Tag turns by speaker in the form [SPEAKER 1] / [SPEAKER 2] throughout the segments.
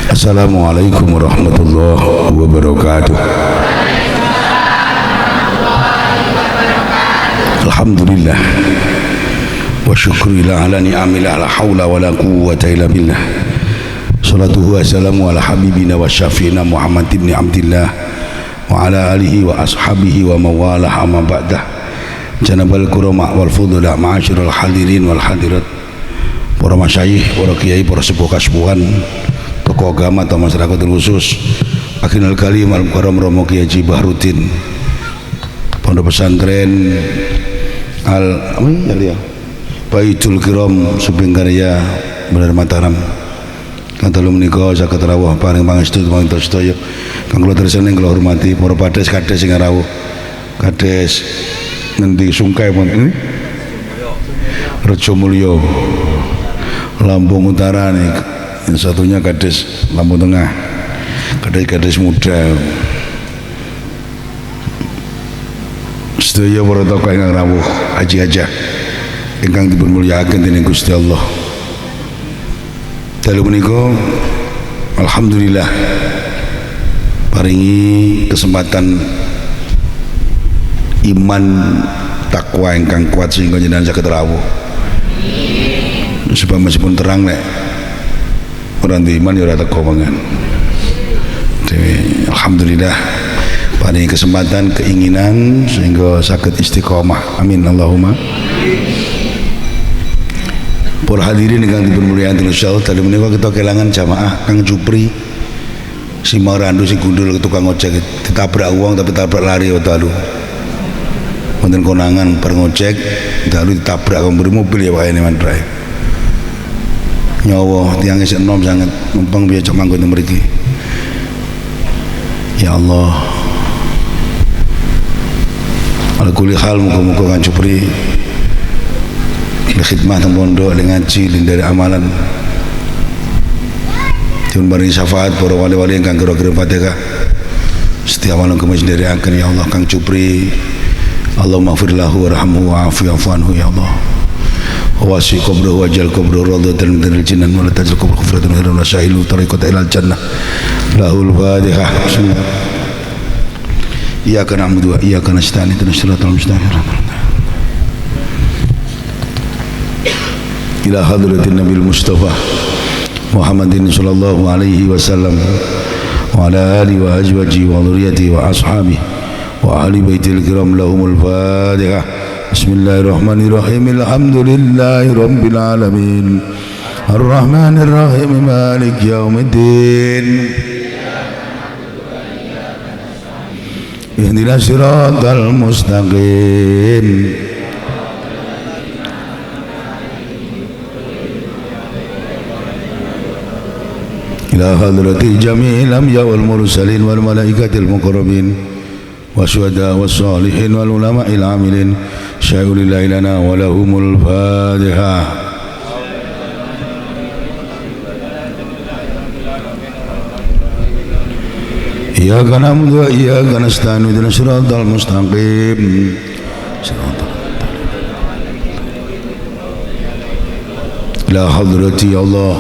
[SPEAKER 1] Assalamualaikum warahmatullahi wabarakatuh. Alhamdulillah wa syukru ila ala ni'amillah la hawla wa la quwwata illa billah. Salatuhu wassalamu ala habibina wa syafi'ina Muhammad ibn Abdillah wa ala alihi wa ashabihi wa mawalah amma ba'dah. Janabal kurama wal fudula ma'asyiral hadirin wal hadirat, para masyayikh, para kiai, para sepuh kasepuhan, tokoh agama atau masyarakat khusus, akhirul kalim al-mukarram Romo Kiai Haji Bahruddin, pondok pesantren Baitul Kiram Subingkarya Bener Mataram. Kantalu menika saged rawuh paring pangestu paring sedaya. Kang kula tresnani kula hormati para padhes kadhes sing rawuh. Kadhes ngendi Sungkai pun Rejo Mulyo Lampung Utara nih. Yang satunya Kadhes Lampung Tengah. Kadhes muda. Sedaya para tokoh ingkang rawuh, haji-hajah ingkang dipun mulyakaken dening Gusti Allah. Dalu menika alhamdulillah paringi kesempatan iman takwa ingkang kuat sehingga jenengan saged rawuh. Sebab meskipun terang nek ora ndek iman ya ora teko mangan. Alhamdulillah paringi kesempatan, keinginan sehingga sakit istiqomah. Amin Allahumma. Para hadirin ingkang dipun mulyakaken insyaallah, tadi menika kita kelangan jamaah Kang Jupri si Marandu si gundul tukang ojek ditabrak uang tapi tabrak lari dalu. Wonten konangan bar ngojek dalu ditabrak kemburi mobil ya wae man drive. Nyawa tiyang isih enom sanget mumpung biasa manggon mriki. Ya Allah, ala kulli hal muga-muga Kang Jupri khidmah teng pondok ngaji dari amalan dipun paringi syafaat para wali-wali ingkang kira-kira Fatihah setiap malam kemis dari akan. Ya Allah Kang Jupri, Allahumma ighfir lahu warhamhu wa'afu anhu ya Allah, wasi qabruhu wajal qabruhu radatan minal jinan wa la tajal qabruhu khufratan wa sahilu tariqata ilal jannah. Lahul Fatihah. Iyyaka na'budu wa iyyaka nasta'in ihdinas siratal mustaqim. Ila hadratin Nabil Mustafa Muhammadin sallallahu alaihi wasallam wa ala alihi wa azwajihi wa dhurriyyatihi wa ashabihi wa ahli baitil kiram lahumul Fatihah. Bismillahirrahmanirrahim. Alhamdulillahi rabbil alamin. Ar-Rahmanir Rahim. Maliki yaumiddin. Ihdinas siratal mustaqim. Ila hadrati jami'il anbiya wal mursalin wal malaikatil muqarrabin wasyuhada wassalihin wal ulama'il amilin syai'ulillahi lana wa lahumul Fatihah. Iyyaka na'budu wa iyyaka nasta'in ihdinas siratal mustaqim. Ila hadrati Allah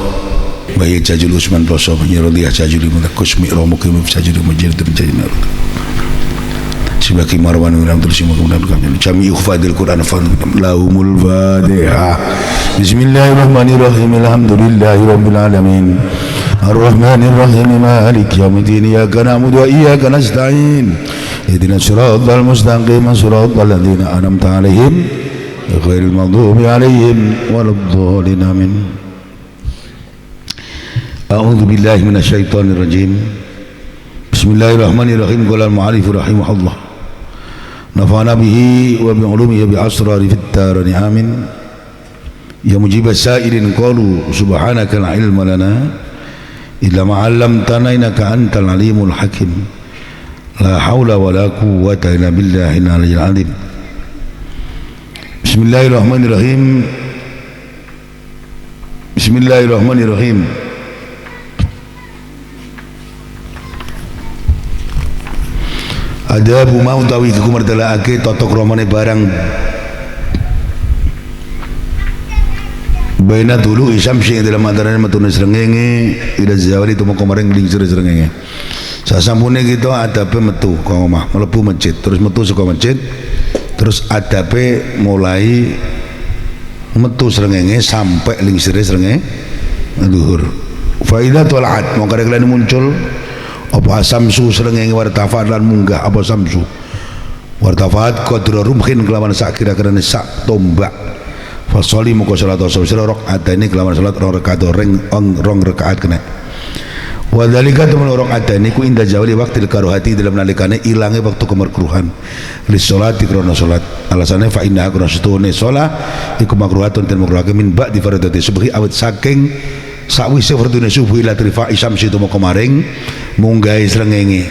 [SPEAKER 1] Bayi Jajul Usman Ploso Menyeroliyah Jajuli Mutakus Mi'romu Kimif Jajuli Majid Menjadi Narut Sibaki Marwan Wilam Tersi Muhammad Jami Ukhfadil Quran Lahumul Fatihah. Bismillahirrahmanirrahim. Alhamdulillahi Rabbil Alamin. Ar-Rahmanir Rahim. Maliki yaumiddin. Iyyaka na'budu wa iyyaka nasta'in ihdinas siratal mustaqim siratal ladzina an'amta 'alaihim ghairil maghdubi 'alaihim waladdallin. Amin. A'udzu billahi minasyaitonir rajim. Bismillahirrahmanirrahim. Qala al-mu'allif rahimahullah. Nafa'ana bihi wa bi 'ulumihi bi asrari fid darani amin. Ya mujibas sa'ilin qalu subhanaka la ilma lana illa ma 'allamtana innaka antal alimul hakim. La haula wa la quwwata illa billahil aliyyil azim. Bismillahirrahmanirrahim. Bismillahirrahmanirrahim. Adabu mau tawi kumartalaake totok romane barang baina dulu isam sing dalam antaranya metune srengenge ila zawali itu mau kemarin lingsir srengenge sasampune gitu adabe metu ka omah mlebu masjid terus metu saka masjid terus adabe mulai metu srengenge sampai lingsir srengenge zuhur fa idza talaat mongko kalian muncul apa samsu srengenge wartafat lan munggah apa samsu wartafat qadra rumhin kelawan sak kira-kira sak tombak fasoli muka salat sira rakaat ini kelawan salat rakaat rong rakaat kena wa dzalika temen rakaat ini ku inda jawali waqtil karuhati dalam nalikane ilange waktu kemakruhan li sholati krana salat alasane fa inna akrasutune shalah iku makruhatun ten makruhake min ba'di fardati subhi awit saking sakwise fardune subuh ila trifa isyamsi tu moko maring munggah srengenge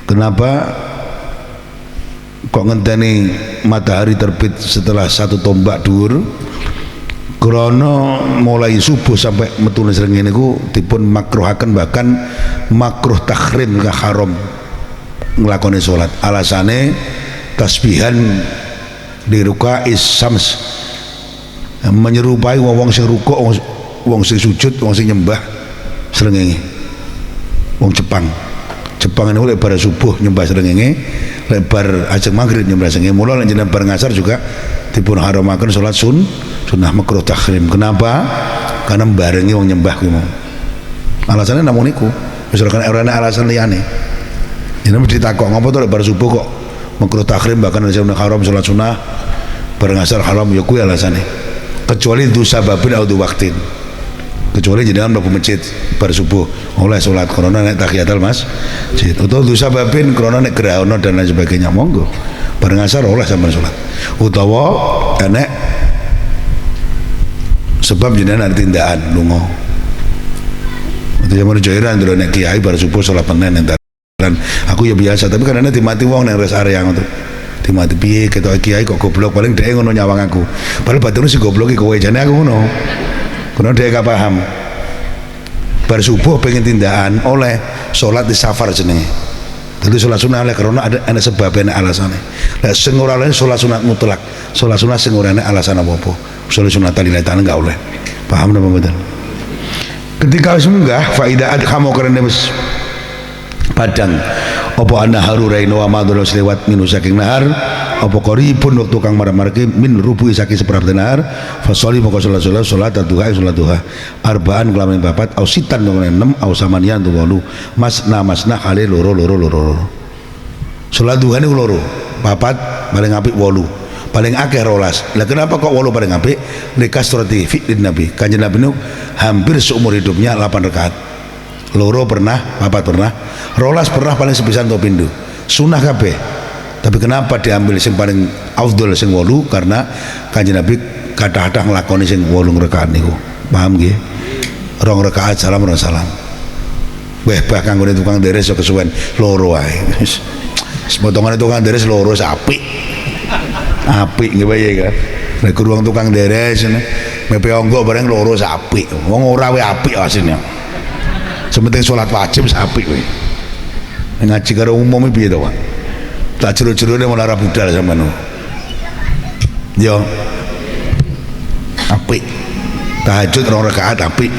[SPEAKER 1] kenapa kok ngenteni matahari terbit setelah satu tombak dhuwur krono mulai subuh sampai metune srengenge niku dipun makruhaken bahkan makruh tahrim ka haram nglakoni salat alasane tasbihan di ruka'is syams menyerupai wong sing rukuk wong sing sujud wong sing nyembah srengenge wong Jepang ini lebar subuh nyembah srengenge lebar ajeng maghrib nyembah srengenge mula lan jenengan bar ngasar juga dipun haramaken salat sunnah makruh tahrim kenapa karena barengi wong nyembah kuwi mau alasannya namun niku wis ora ana alasan liyane jenengan mesti takok ngopo to lebar subuh kok makruh tahrim bahkan ana haram salat sunnah bar ngasar haram ya kuwi alasane kecuali du sababin au du waktin kecuali jenengan mlebu masjid bar subuh oleh salat krana nek tahiyatul masjid utawa dosa babin krana nek grahono dan lain sebagainya monggo bar ngasar oleh sampeyan salat utawa nek sebab jenengan ada tindakan lunga itu zaman jairan dulu nek kiai bar subuh salat penen entaran aku ya biasa tapi kadang dimati wong nang rest area ngono dimati piye ketok kiai kok goblok paling dhek ngono nyawang aku padahal batune si goblok iki kowe jane aku ngono karena dia gak paham bar subuh pengen tindakan oleh sholat di safar jenenge jadi sholat sunnah oleh karena ada sebabnya alasannya nah sing ora oleh sholat sunat mutlak sholat sunnah sing ora alasan apa-apa sholat sunat lillahi ta'ala gak oleh paham apa betul ketika wis munggah faidah adhamu karena wis padang apa ana haruraino wa madhul lewat minu saking nahar apa qaribun waktu kang marah-marke min rubuhi saking seperempat nahar fasoli moko salat duha arbaan kelamin papat au sitan nang 6 au samanian tu 8 masna kali loro salat duha niku loro papat paling apik 8 paling akeh 12 lah kenapa kok 8 paling apik likasrati fi'lin nabi kanjeng nabi niku hampir seumur hidupnya 8 rakaat loro pernah papat pernah 12 pernah paling sepisan to pindho sunah kabeh tapi kenapa diambil sing paling afdol sing 8 karena kanjeng Nabi kadang-kadang nglakoni sing 8 rakaat niku paham nggih 2 rakaat salam weh bahkan nggone tukang deres yo kesuwen loro ae wis potongane tukang deres loro apik nggih wae kan nek ruang tukang deres mepe onggo bareng loro apik wong ora wae apik asline sementing sholat wajib apik kowe ngaji karo umum piye to Pak tak jero-jerone malah budal sampean yo apik tahajud 2 rakaat apik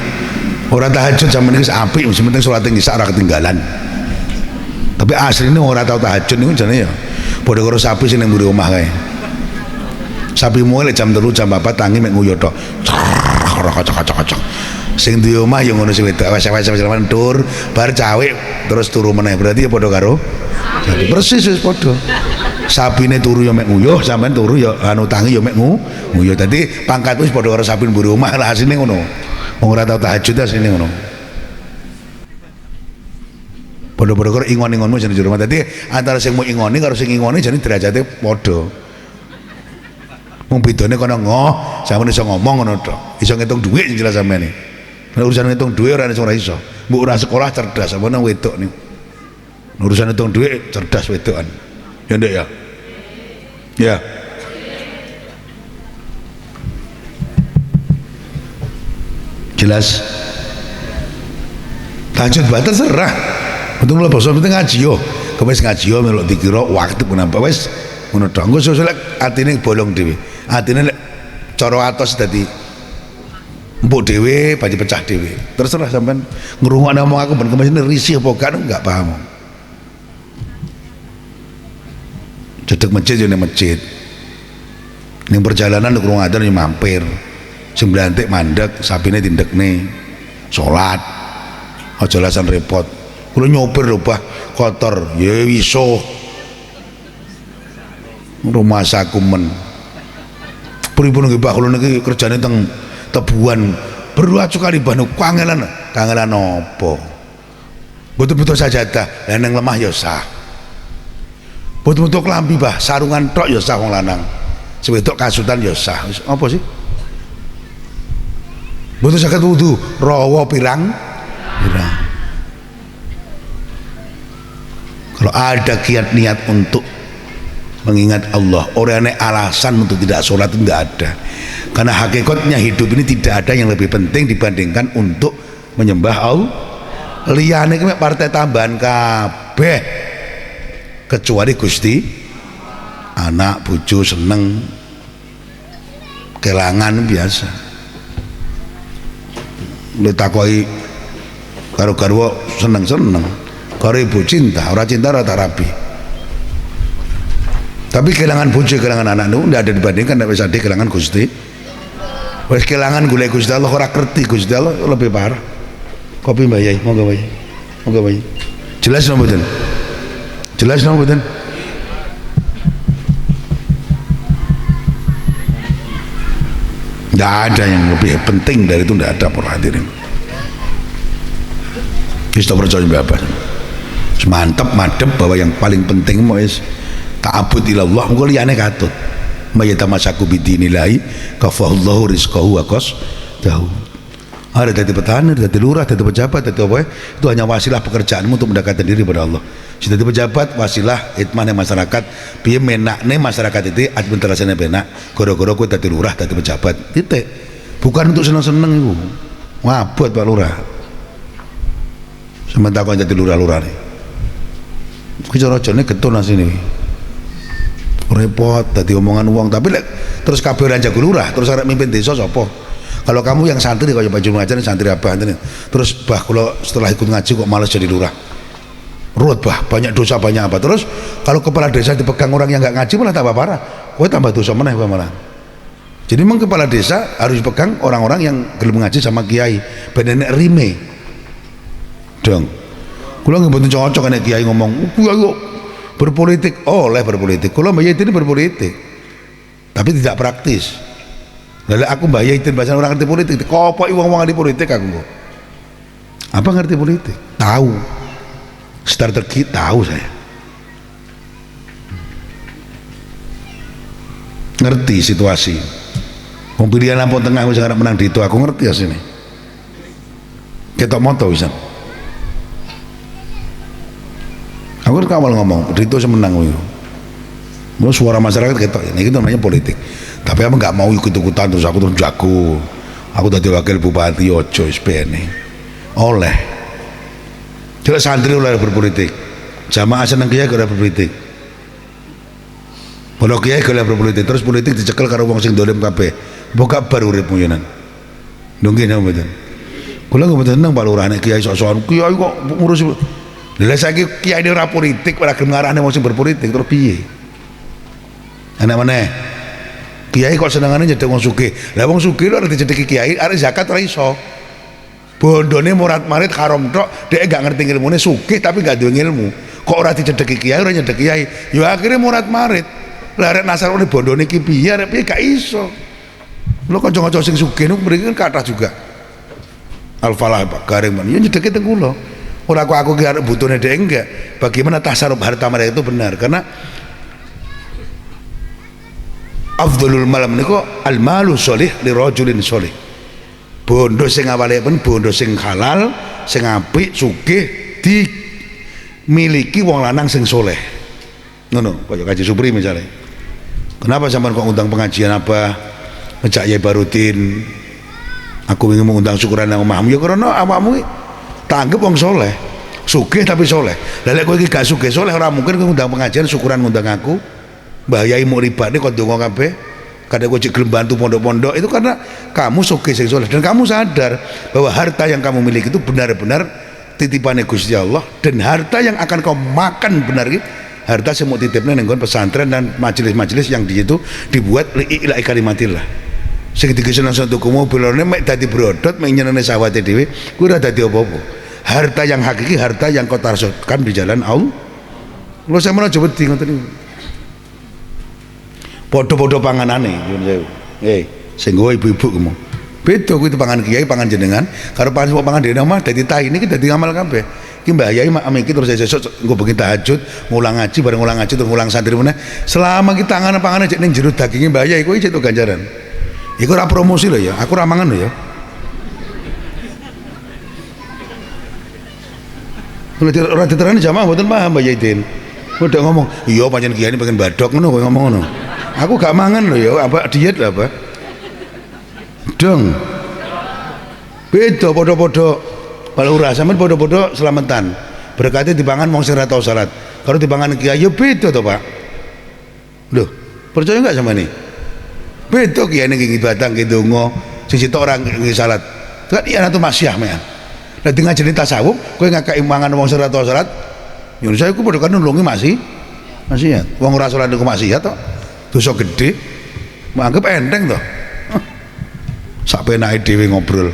[SPEAKER 1] ora tahajud sampean iki apik sementing sholat isya ora ketinggalan tapi asline ora tau tahajud niku jane ya padha karo sapi sing nang mburi omah kae sapi mulai jam 3 jam 4 tangi mek nguyuh tok kocok sing di omah yang ngono sing wedok wes-wes tur bar cawe terus turu meneh berarti ya padha karo persis wis padha sapine turu ya mek nguyuh sampean turu ya anu tangi ya mek nguyuh dadi pangkat wis padha karo sapi mburi omah lah asline ngono wong ora tau tahajud asline ngono padha-padha karo ingon-ingonmu jenenge jero dadi antara sing mau ingoni karo sing ingoni jane derajate padha wong bedane kono ngoh sampeyan iso ngomong ngono tok iso ngitung dhuwit jelas sampeyan iki nek urusan ngitung dhuwit ora iso mbok ora sekolah cerdas apa nang wedok niku urusan ngitung dhuwit cerdas wedokan ya ndek ya jelas tahajud batal serah untung lho basa penting ngaji yo kewis ngaji yo melok dikira waktu kenapa wis ngono tok engko sesuk atine bolong dhewe atine cara atos dadi mbok dhewe pasti pecah dhewe. Terserah sampean ngrungokne omong aku ben kemesine risih apa kan enggak paham. Cedek masjid yo ning masjid. Ning perjalanan krungu adzan yo mampir. Sing blantik mandek, sapine tindekne. Salat. Aja alasan repot. Kulo nyopir lho, Pak, kotor. Ya iso. Rumah saku men. Pripun nggih Pak, kula niki kerjane teng Tebuan beruacu kali banu kangelan apa? Betul-betul sajadah, lanang lemah ya sah. Betul-betul kelambi bah, sarungan tok ya sah wong lanang. Sewedok kasutan ya sah. Apa sih? Betul saged wudu, rawa pirang. Kalau ada kiat niat untuk mengingat Allah, orang yang alasan untuk tidak sholat itu tidak ada. Karena hakikatnya hidup ini tidak ada yang lebih penting dibandingkan untuk menyembah Allah. Liyane iki partai tambahan kabeh kecuali Gusti. Anak bojo seneng, kelangan biasa. Lu takoki karo garwa seneng-seneng, karo ibu cinta, ora cinta ora tak rabi. Tapi kehilangan bojo, kehilangan anak itu tidak ada dibandingkan nek wis ade kehilangan Gusti. Wis kehilangan golek Gusti Allah ora ngerti Gusti Allah lebih parah. Kopi Mbak Yai, monggo Mbak Yai. Monggo Mbak Yai. Jelas napa mboten? Jelas napa mboten? Tidak ada yang lebih penting dari itu, tidak ada para hadirin. Kita percaya Bapak. Mantap madep bahwa yang paling penting wis ta'abud ilallah, engko liyane katut. Mayatamasaku bidinillahi kafahullahu rizqahu wa qasdahu. Ada dadi petani, dadi lurah, dadi pejabat, dadi apa itu hanya wasilah pekerjaanmu untuk mendekatkan diri pada Allah. Sudah dadi pejabat wasilah hitmane masyarakat, piye menakne masyarakat itu administrasinya benak, gara-gara kowe dadi lurah, dadi pejabat. Titik. Bukan untuk seneng-seneng iku. Ngabot Pak Lurah. Sementara kau dadi lurah-lurah nih. Kuwi cara-carane getun asine. Repot tadi omongan uang, tapi terus kabeh ora jago lurah, terus arek mimpin desa sapa? Kalau kamu yang santri kaya Pak Juru ngajar santri abah terus bah kalau setelah ikut ngaji kok malas jadi lurah. Ruwet bah, banyak dosa banyak apa. Terus kalau kepala desa dipegang orang yang enggak ngaji malah tambah parah. Kowe tambah dosa meneh kowe malah. Jadi memang kepala desa harus dipegang orang-orang yang gelem ngaji sama kiai, ben enek rime. Dong. Kula nggih mboten cocok nek kiai ngomong, "Ayo berpolitik." Oleh berpolitik. Kalau Mbak Yaitin berpolitik tapi tidak praktis. Lalu aku Mbak Yaitin bahasa orang ngerti politik, kok uang-uang di politik aku kok apa ngerti politik? Tahu strategi, tahu saya ngerti situasi. Pilihan Lampung Tengah wis arep menang Dito, aku ngerti ya sini ketok moto bisa. Aku kan awal ngomong Dito semenang itu. Mau suara masyarakat ketok ini itu namanya politik. Tapi apa nggak mau ikut-ikutan terus aku terus jago. Aku tadi wakil bupati ojo SPN oleh. Jelas santri oleh berpolitik. Jamaah seneng kiai oleh berpolitik. Pondok kiai oleh berpolitik. Terus politik dicekel karo wong sing dolim kabeh. Buka baru uripmu yenan. Nggih napa mboten. Kula nggak mboten seneng Pak Lurah nek kiai sok-sokan. Kiai kok ngurus. Lah saiki kiai ora politik, ora gelem ngarahne wong sing berpolitik terus piye? Enak meneh. Kiai kok senengane nyedek wong sugih. Lah wong sugih lho arep dicedeki kiai, arek zakat ora iso. Bondone murid-marid haram tok, dhek gak ngerti ilmune sugih tapi gak duwe ilmu. Kok ora dicedeki kiai, ora nyedeki kiai. Ya akhirnya murid-marid. Lah arek nasarane bondone iki piye, arek piye gak iso. Lho kanca-kanca sing sugih niku mriki kan kathah juga. Al-Falah Pak Garing man, ya nyedeki teng kula. Ora aku ki arep butuhne dhek enggak. Bagaimana tasarruf harta mereka itu benar, karena afdhalul mal menika al malu sholih li rajulin sholih. Bondo sing awale pun bondo sing halal, sing apik, sugih dimiliki wong lanang sing soleh. Ngono, kaya Kaji Supri misalnya. Kenapa sampean kok undang pengajian apa? Ngejak Yai Barudin. Aku ingin mengundang syukuran nang omahmu ya karena awakmu tak anggap wong soleh. Sugih tapi soleh. Lah lek kowe iki gak sugih soleh ora mungkin kowe ngundang pengajian syukuran ngundang aku. Mbah Yai mau ribane kok ndonga kabeh. kadang gue gelem bantu pondok-pondok itu karena kamu sugih sing soleh dan kamu sadar bahwa harta yang kamu miliki itu benar-benar titipannya Gusti Allah, dan harta yang akan kau makan benar gitu harta semua titipnya nenggon pesantren dan majelis-majelis yang di situ dibuat li'ila'i kalimatillah. Sing digesenan satu mobil orne mek dadi brodot mek nyenene sawate dhewe kuwi ora dadi apa-apa. Harta yang hakiki, harta yang kau tarsutkan di jalan Allah. Lho sampeyan aja wedi ngoten niku. Podo-podo panganane nyuwun sewu. Sing nggo ibu-ibu kemu. Beda kuwi pangan kiai pangan jenengan karo pangan dhewe omah dadi tahi niki dadi ngamal kabeh. Ki mbah yai mak iki terus sesuk engko bengi tahajud ngulang ngaji bareng ngulang ngaji terus ngulang santri meneh. Selama kita pangan-pangan cek ning jero daginge mbah yai kuwi cek ganjaran. Iku ora promosi lho ya, aku ora mangan lho ya. Ora diterani jamaah mboten paham Mbah Yaidin. Udah ngomong, iya pancen kiai ini pengen badok ngono kowe ngomong ngono. Aku gak mangan lho ya, apa diet lah apa. Dong. Beda podo-podo balura sampean podo-podo selamatan. Berkati dipangan wong sing ora tau salat. Kalau dipangan kiai ya beda to, Pak. Loh, percaya enggak sama ini? Beda kiai ini ibadah nggih donga, sing sitok ora nggih salat. Kan iya itu maksiat men. Lah dengan jenis tasawuf, kowe ngakak mangan wong sing ora tau salat, nyuwun saya ku padha kan nulungi maksiat. Wong ora salat iku maksiat to. Dosa gede. Menganggap enteng to. Sak penake dhewe ngobrol.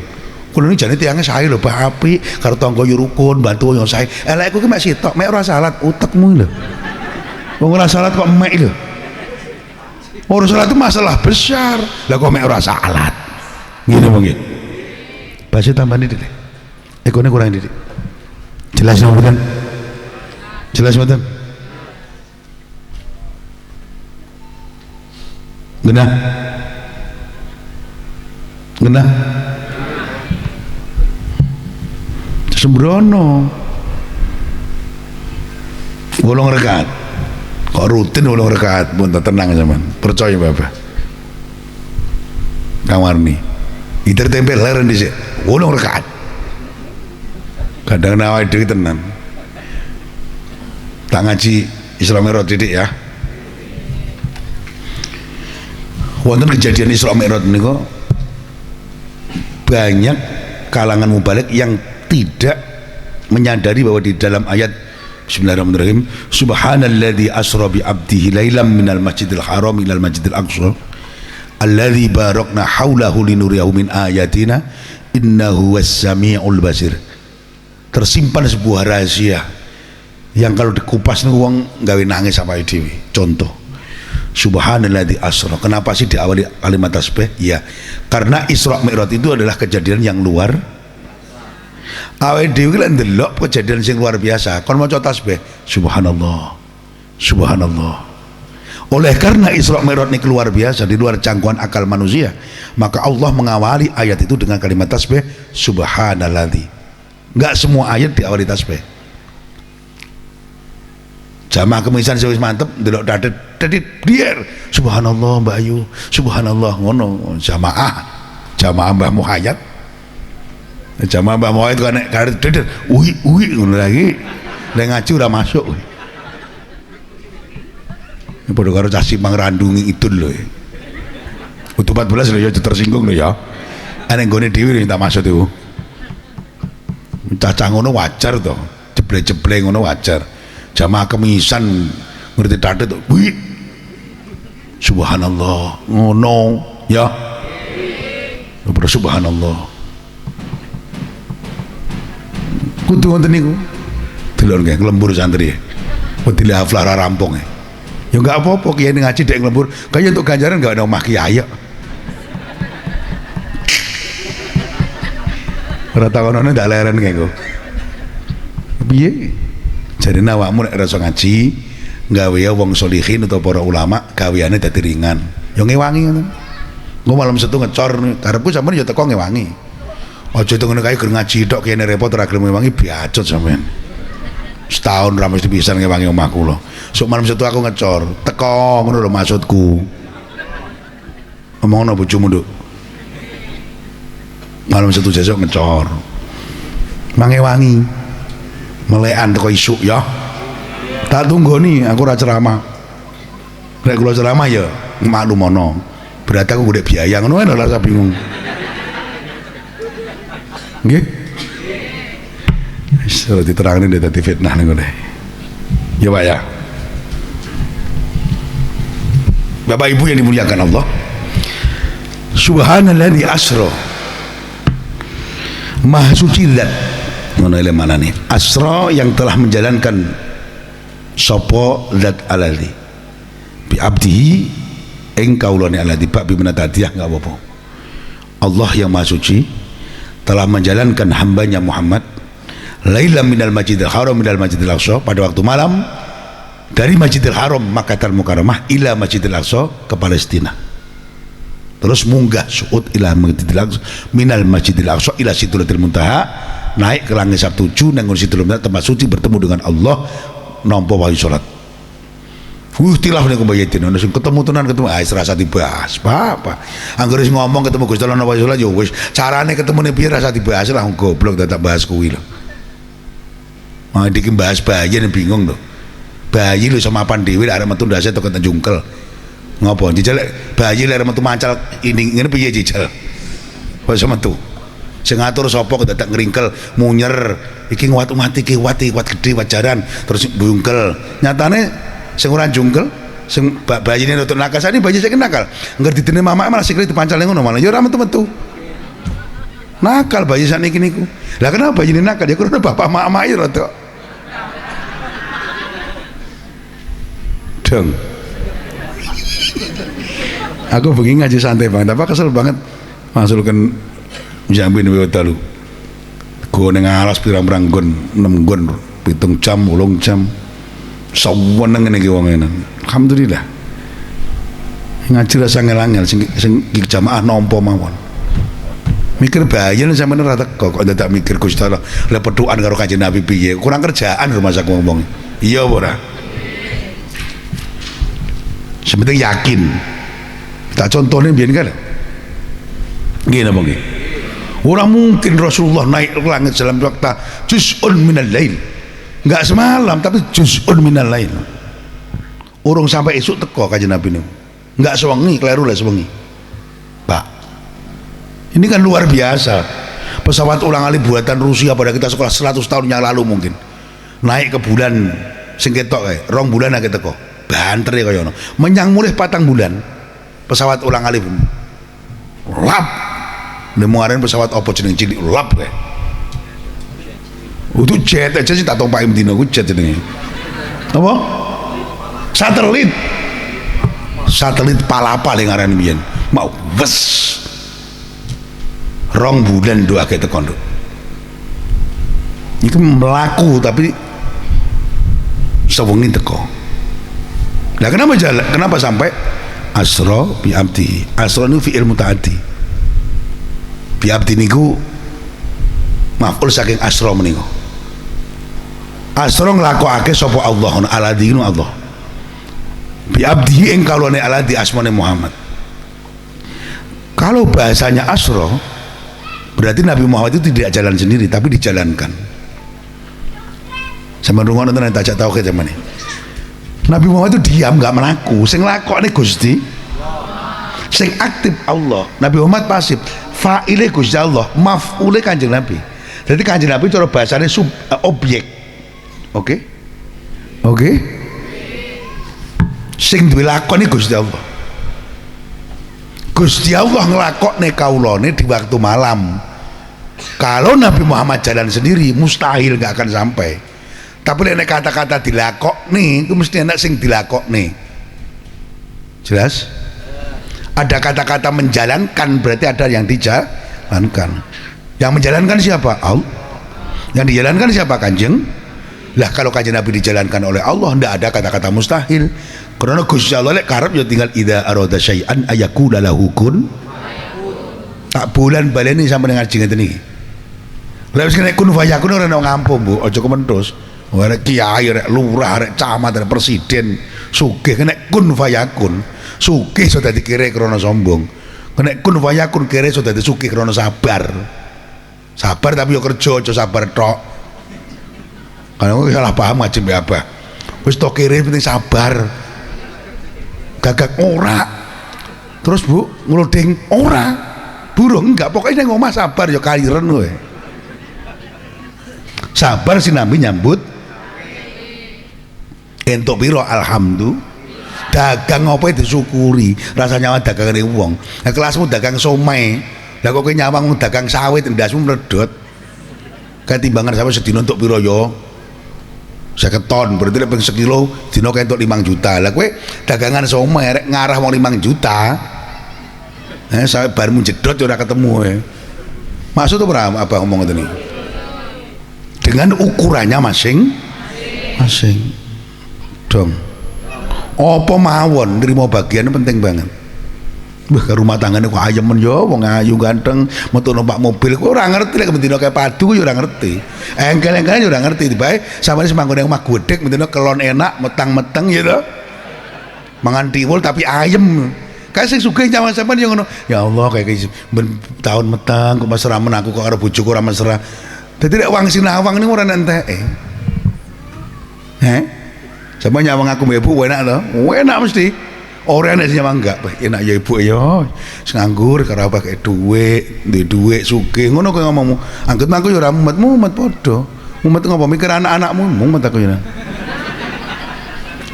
[SPEAKER 1] Kulo ini jane tiange sae lho, Pak apik, karo tangga yo rukun, bantu yo sae. Elekku ki mek sitok, mek ora salat utekmu lho. Wong ora salat kok mek lho. Ora salat itu masalah besar. Lah kok mek ora salat. Ngene monggo. Baca tambani dik. Ekone kurang didik. Jelas mboten? Jelas mboten? Genah. Genah. Sembrono. Wolong rakaat. Kok rutin wolong rakaat pun tenang zaman. Percaya Bapak. Kang Warni. Iter tempel leren dhisik. Wolong rakaat. Kadang nawai dhewe tenan. Tak ngaji Isra Mi'raj didik ya. Wonten kejadian Isra Mi'raj niku banyak kalangan mubalik yang tidak menyadari bahwa di dalam ayat Bismillahirrahmanirrahim, subhanalladzi asra bi 'abdihi lailan minal masjidil haram ilal masjidil aqsa alladzi barakna haulahu linuriyahu min ayatina innahu was-sami'ul basir. Tersimpan sebuah rahasia yang kalau dikupas nih uang gawe nangis sampai dewi. Contoh, subhanalladzi asra. Kenapa sih diawali kalimat tasbih? Ya, karena Isra Mi'raj itu adalah kejadian yang luar. Awake dhewe lan ndelok kejadian sing luar biasa. Kon maca tasbih, subhanallah. Subhanallah. Oleh karena Isra Mi'raj ini luar biasa, di luar jangkauan akal manusia, maka Allah mengawali ayat itu dengan kalimat tasbih, subhanalladzi. Enggak semua ayat diawali tasbih. Jamaah kemisan sewis mantep ndelok dadet biar subhanallah Mbak Ayu, subhanallah ngono. Jamaah Mbah Muhayyad. Jamaah Mbah Muhayyad kan nek karet dadet uwi ngono lagi. Nek ngaji ora masuk. Ini padha karo cah Simpang Randungi itu lho. Utuh 14 lho ya tersinggung lho ya. Nek nggone dhewe tak masuk itu. Cacah ngono wajar toh, jeble-jeble ngono wajar. Jamaah kemisan ngerti dadet wih subhanallah ngono ya. Subhanallah kudu ngoten niku delok nggih nglembur santri wedi haflah rampung ya enggak apa-apa kiai ngaji dek nglembur kaya untuk ganjaran enggak ada omah kiai ya. Ora takonane ndak leren kengko. Piye? Jarine awakmu nek rasa ngaji, gawe wong sholihin atau para ulama, gaweane dadi ringan. Ya ngewangi ngono. Engko malam setu ngecor, karepku sampeyan ya teko ngewangi. Aja tengene kae gur ngaji tok kene repot ora gelem ngewangi biacut sampeyan. Setahun ra mesti pisan ngewangi omahku lho. Sok malam setu aku ngecor, teko ngono lho maksudku. Ngomongno bojomu, Nduk. Malam satu sesuk ngecor mangewangi melekan teko isuk ya tak tunggu nih aku ora ceramah nek kula ceramah ya maklumono berarti aku gede biaya ngono kan rasa bingung nggih wis diterangin dadi dadi fitnah niku deh ya Pak ya. Bapak Ibu yang dimuliakan Allah, subhanalladzi asra, maha suci zat ngono ile manane asra yang telah menjalankan sapa zat alladzi bi abdihi ing kaulane alladzi pak bi menatadiyah enggak apa-apa. Allah yang maha suci telah menjalankan hambanya Muhammad lailan minal masjidil haram minal masjidil aqsa, pada waktu malam dari Masjidil Haram Makkahul Mukarramah ila Masjidil Aqsa ke Palestina, terus munggah suud ila Masjidil Aqsa minal Masjidil Aqsa ila Sidratil Muntaha, naik ke langit Sabtu 7 nang Sidratil Muntaha tempat suci bertemu dengan Allah nampa wahyu salat. Istilah niku bayatin ono sing ketemu tenan ketemu rasa dibahas apa anggere sing ngomong ketemu Gusti Allah wahyu salat ya wis carane ketemune piye rasa dibahas lah goblok tak bahas kuwi lho. Mau diki bahas bayi bingung lho. Bayi lu sama mapan dhewe arek metu ndase teko jungkel. Ngopo jijal bayi arek metu mancal ini ngene piye jijal. Wis metu. Sing ngatur sapa kok dadak ngringkel munyer iki nguat mati iki kuat gede wajaran terus jungkel. Nyatane sing ora jungkel sing bayine nutut nakal sane bayi sing nakal. Engger didene mamak malah sikile dipancale ngono malah ya ora metu-metu. Nakal bayi saniki niku. Lah kenapa bayine nakal ya karena bapak mamak ya rada dong. Aku bengi ngaji santai banget, apa kesel banget masulkan jambi nih dalu. Gue neng alas pirang-pirang gon, 6 gon, 7 jam, 8 jam, saweneng ngene iki wong enan. Alhamdulillah. Ngaji rasa ngel-angel sing jamaah nampa mawon. Mikir bayan sampeyan ora teko kok dadak mikir Gusti Allah. Lah pedukan karo Kanjeng Nabi piye? Kurang kerjaan rumah sak ngomong. Iya apa ora? Sebenarnya yakin tak contohnya biar kan gini apa gini orang mungkin Rasulullah naik ke langit dalam waktu juz'un minal lail, nggak semalam tapi juz'un minal lail. Orang sampai esok teko Kanjeng Nabi ini nggak sewengi, keliru lah sewengi Pak. Ini kan luar biasa. Pesawat ulang-alik buatan Rusia pada kita sekolah 100 tahun yang lalu mungkin naik ke bulan sing ketok kae 2 bulan kita teko banter ya kaya ono menyang mulih 4 bulan pesawat ulang-alik lap nemuarin pesawat apa jeneng cilik lap kae itu jet aja sih tak tompaki mendino ku jet jenenge apa satelit palapa yang ngaran biyen mau wes 2 bulan doa ke tekan itu melaku tapi sewengi teko. Nah kenapa sampai asra bi abdi? Asra niku fi'il mutaaddi. Bi abdi niku maf'ul saking asra menika. Asra nglakokake sapa Allah aladzi Allah. Bi abdi ing kalone aladzi asmane Muhammad. Kalau bahasanya asra berarti Nabi Muhammad itu tidak jalan sendiri tapi dijalankan. Sama rungono tenan tak tauhid zaman ini. Nabi Muhammad itu diam nggak melaku, sing lakokne Gusti, sing aktif Allah. Nabi Muhammad pasif, fa'ile Gusti Allah, maf'ule Kanjeng Nabi. Jadi Kanjeng Nabi cara bahasane objek, oke? Sing duwe lakone Gusti Allah. Gusti Allah nglakokne kaulane di waktu malam. Kalau Nabi Muhammad jalan sendiri mustahil nggak akan sampai. Tapi nek kata-kata dilakok nih, itu mesti enak sing dilakok nih. Jelas? Ada kata-kata menjalankan berarti ada yang dijalankan. Yang menjalankan siapa? Allah. Yang dijalankan siapa? Kanjeng. Lah kalau Kanjeng Nabi dijalankan oleh Allah, tidak ada kata-kata mustahil. Karena Gusti Allah lek karep ya tinggal idza arada syai'an ayakula lahu kun. Tak bulan baleni sampe ngaji ngeten iki. Lah wis kena kun fayakun ora ono ngampung, Bu. Aja kementhus. Arek kiai, arek lurah, arek camat, arek presiden sugih kena kun fayakun. Sugih iso dadi kere krana sombong. Kena kun fayakun kere iso dadi sugih krana sabar. Sabar tapi yo kerja, aja sabar tok. Karena aku salah paham ngaji mbek Abah. Wis tok kere penting sabar. Gagak ora. Terus Bu ngloding ora. Burung enggak, pokoknya ning omah sabar ya kaliren kowe. Sabar sinambi nyambut entuk piro alhamdulillah. Dagang apa disyukuri, rasanya dagangane wong. Lah kelasmu dagang somai. Lah kok kowe nyawang dagang sawit ndasmu mledot. Ketimbangan sampe sedina entuk piro ya? 50 ton, berarti lek ping sekilo dina entuk 5 juta. Lah kowe dagangan somai rek ngarah wong 5 juta. Sampai barmu jedot ora ketemu. Maksud apa ngomong ngene? Dengan ukurannya masing-masing. Dong. Apa mawon nrimo bagian penting banget. Wah, ke rumah tanggane kok ayemen yo, wong ayu ganteng, metu numpak mobil kok ora ngerti lek mendino kaya padu yo ora ngerti. Engkel-engkelan yo ora ngerti bae sampeyan semanggone omah godhek mendino kelon enak, metang-meteng ya to. Mangan tiwul tapi ayem. Kayak sing sugih nyawa sampean yo ngono. Ya Allah kayak tahun metang kok mesra men aku kok karo bojoku ora mesra. Dadi lek wong sinawang niku ora enteke. Sama nyawang aku mbek ibu enak to? Enak mesti. Ora enak nyawang enggak, enak ya ibu ya. Nganggur karo pakai dhuwit, duwe dhuwit sugih. Ngono kowe ngomongmu. Angget aku ya ora mumet padha. Mumet ngopo mikir anak-anakmu, mumet aku ya.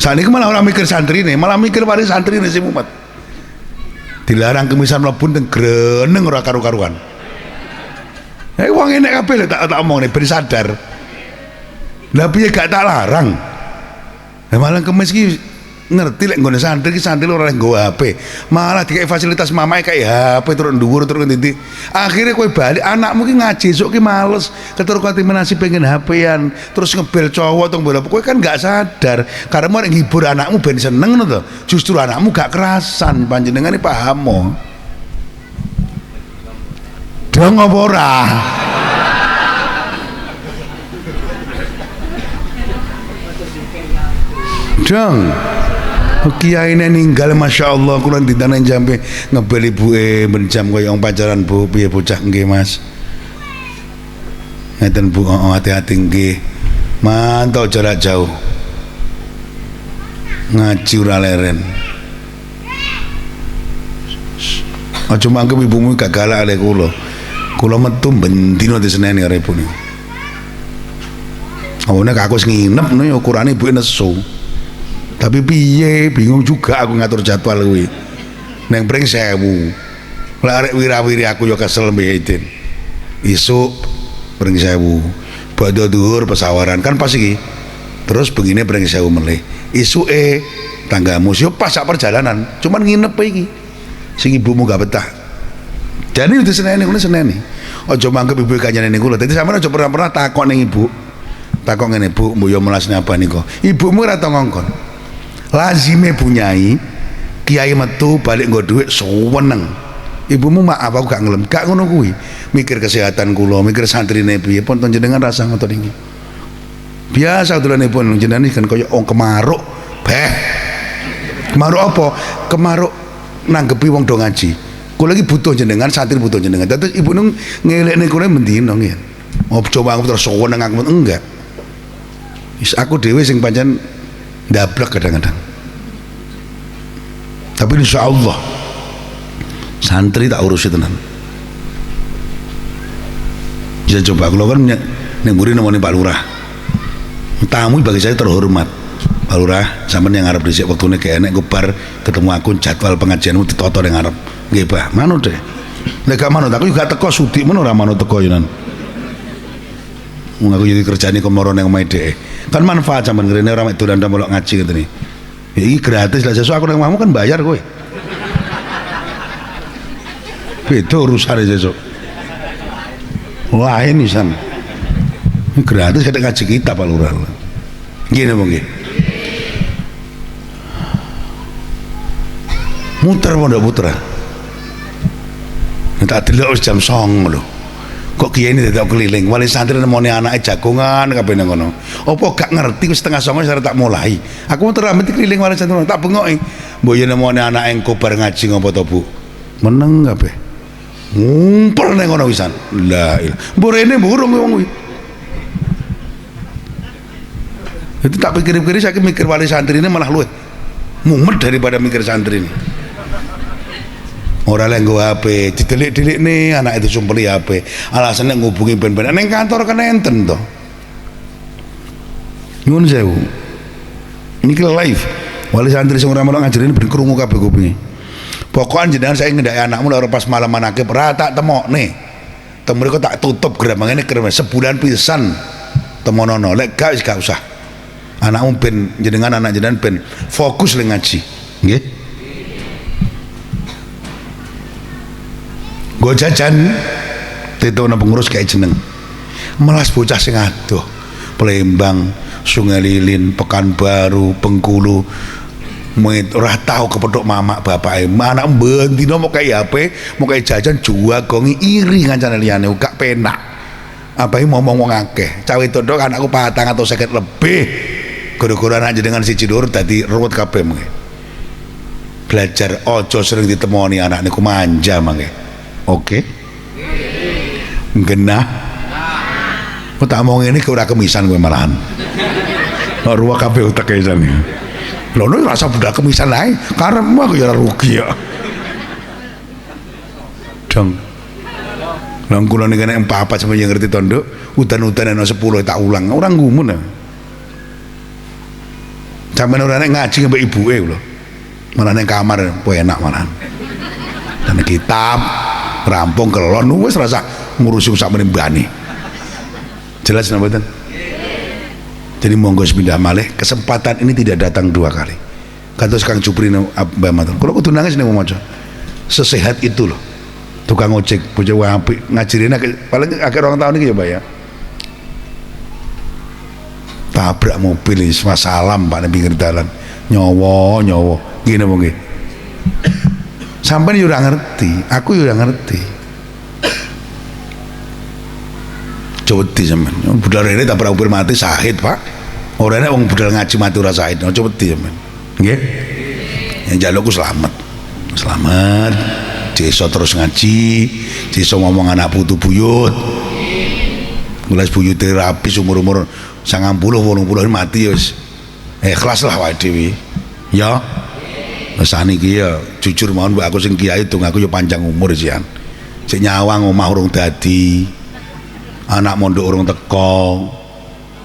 [SPEAKER 1] Saniki malah ora mikir santrine, malah mikir paring santrine sing mumet. Dilarang kemisan mlebu teng greneng ora karu-karuan. Wong enek kabeh lho tak omong ben sadar. Lah piye gak tak larang? Lah malah kemis ki ngerti lek nggone santri ki santri ora nggo HP. Malah dikai fasilitas mamae kayak HP terus dhuwur terus ndi. Akhire kowe balik anakmu ki ngaji esuk ki males, ketur kontaminasi pengen HP-an, terus ngebel cowok tong bola. Kowe kan gak sadar, karena mau ngibur anakmu ben seneng ngono to. Justru anakmu gak kerasan, panjenengane paham mo. Dong apa ora? Dong. Kiai ini ninggal masya Allah kurang ditanen jampe ngebel ibuke benjam kaya wong pacaran Bu piye bocah nggih Mas. Ngeten Bu, hati-hati nggih. Mantau jarak jauh. Ngaji ora leren. Aja mangke ibumu gak galak arek kula. Kula metu bendina diseneni arek ibu niku. Awone aku wis nginep no ukurane ibuke nesu. Tapi piye bingung juga aku ngatur jadwal kuwi. Neng pring 1000. Lah arek wira-wiri aku yo kesel mbek isuk pring 1000. Badhe dhuwur pesawaran kan pas iki. Terus begini pring 1000 meneh. Isuke tanggamu yo pas sak perjalanan, cuman nginep iki. Sing ibumu gak betah. Jadi itu seneni ngono seneni. Aja mangkep ibu kanjane niku lho. Dadi sampeyan aja pernah takon ning ibu. Takon ngene, Bu, mbuh yo melasne apa niku. Ibumu ora tau ngongkon. Lazime bunyai kiai metu balik nggo dhuwit seneng. Ibumu maaf aku gak ngelem, gak ngono kuwi. Mikir kesehatan kula, mikir santrine piye pun jenengan rasa ngoten niku. Biasa dolanipun jenengan kan kaya wong kemaruk. Kemaruk apa? Kemaruk nanggepi wong do ngaji. Kula iki butuh jenengan, santri butuh jenengan. Terus ibu nung ngelekne kula mendino nggih. Mau coba aku terus seneng aku enggak. Wis aku dhewe sing pancen ndablek kadang-kadang. Tapi insya Allah santri tak urusi tenan. Bisa coba kalau kan nemburi nemoni Pak Lurah. Tamu bagi saya terhormat. Pak Lurah, sampean yang ngarep dhisik wektune gak enek bar ketemu aku jadwal pengajianmu ditoto ning ngarep. Nggih, Bah. Manut deh. Nek gak manut aku juga teko sudi men ora manut teko yenan. Wong aku jadi kerjane kok moro ning omahe dhek. Kan manfaat sampean ngrene ora mek dolan melok ngaji ngene. Ya iki gratis lah sesuk aku nang omahmu kan bayar kowe. Beda urusane sesuk. Lain pisan. Gratis kadang ngaji kita Pak Lurah. Nggih napa nggih? Muter pondok putra. Tak delok wis jam 09.00 lho. Kok kiai ini tidak keliling, wali santri nemoni anake jagongan kabeh nang ngono. Apa gak ngerti wis setengah 09.00 saya tak mulai. Aku muter rambut keliling wali santri tak bengoki. Mbok yen nemoni anake engko bar ngaji ngopo to, Bu? Meneng kabeh. Ngumpul nang ngono wisan. La ilah. Mbok rene burung wong kuwi. Itu tak pikir-pikir saya mikir wali santri ini malah luwih mumet daripada mikir santri ini. Ora lek nggo HP didelik-delik nih anak itu sumpeli HP alasannya ngubungi ben-ben neng kantor kan enten to nyuwun sewu ini ke live wali santri sing ora melok ngajarin ben krungu kabeh kupinge pokoknya jenengan saya ngendaki anakmu lek pas malam anake ora tak temokne temune kok tak tutup geramangane kreme sebulan pisan temonono lek gak usah anakmu ben jenengan anak jenengan ben fokus le ngaji nggih gue jajan itu na pengurus kayak jeneng melas bocah sing adoh Palembang, Sungai Lilin, Pekanbaru, Bengkulu ora tahu kepethuk mamak bapake anak bendina mau kayak HP mau kayak jajan juagongi iri ngancane liyane gak penak apa ngomong wong akeh cawe todok anakku 450 lebih gara-gara anak jenengan siji loro dadi ruwet kabeh mengke belajar ojo sering ditemoni anak niku manja mangke. Oke, genah. Kok tak mau ini kau udah kemisan gue malahan. Ruang kafe utak kaisan ya. Lo rasa budak kemisan lain, karena mah aku ya rugi ya. Dong. Langkulan ini kan empat sama yang ngerti tondo, udan-udan yang 10 tak ulang, orang gumun ya. Sampai orang ngaji sampai ibu lo, malah neng kamar, poe enak malahan. Dan kitab. Rampung kelon wis rasa ngurusi sak menembani jelas napa mboten jadi monggo pindah malih kesempatan ini tidak datang 2 kali kados Kang Jupri Mbah Matur kula kudu nangis nek maca sesehat itu loh tukang ojek bocah apik ngajirina paling akhir 2 tahun iki ya Mbak ya tabrak mobil salam Pak nang pinggir dalan nyawa ngene apa nggih sampai yo ora ngerti, aku yo ora ngerti. Coba di sampean. Budal rene tak pernah mati sahid, Pak. Ora enek wong budal ngaji mati ora sahid. Coba di sampean. Nggih. Yang jalukku selamat. Selamat. Desa terus ngaji, desa ngomong anak putu buyut. Mulai buyute rapi umur-umur 90 80 mati wis. Ikhlas lah wae dhewe. Ya. Sani ki ya jujur mohon mbak aku sing kiai tung aku ya panjang umur sian sing nyawang omah urung dadi anak mondok urung teko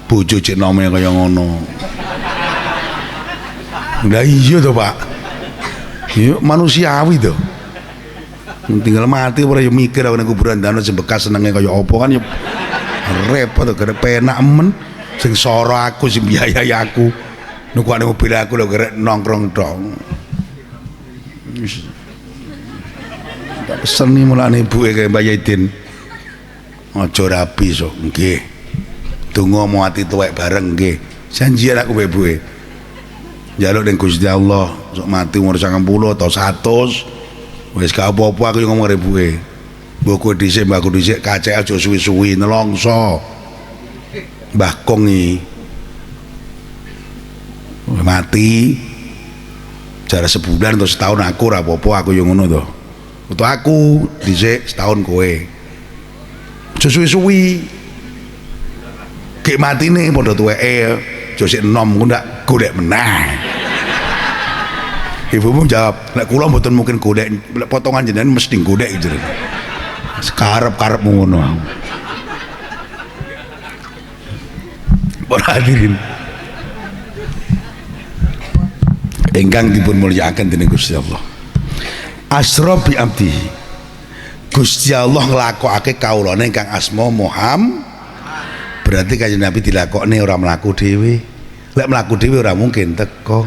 [SPEAKER 1] bojo cek nome kaya ngono lah iya to Pak iya manusiawi to tinggal mati ora ya mikir aku ning kuburan dana sing bekas senenge kaya apa kan ya repot to gara penak men sing soro aku sing biayai aku nukane mobil aku lho gara nongkrong dong tak pesen nih mulane ibuke kaya Mbak Yadin aja rabi sok nggih donga mau ati tuwek bareng nggih janjian aku mbek ibuke njaluk ning Gusti Allah sok mati umur 90 atau 100 wis gak apa-apa aku ngomong karo ibuke mbok dhisik mbakku dhisik kacek aja suwi-suwi nelongso Mbah Kong iki mati jarak sebulan atau setahun aku ora apa-apa aku yang ngono to untuk aku dhisik setahun kowe aja suwi-suwi gek matine padha tuweke aja sik enom ku ndak golek meneh ibumu jawab nek kula mboten mungkin golek potongan jenengan mesti golek jere sekarep-karepmu ngono para hadirin ingkang dipun mulyakaken dening Gusti Allah asra bi abdi Gusti Allah nglakokake kawulane ingkang asma Muhammad berarti kanjeng Nabi dilakokne ora mlaku dhewe lek mlaku dhewe ora mungkin teko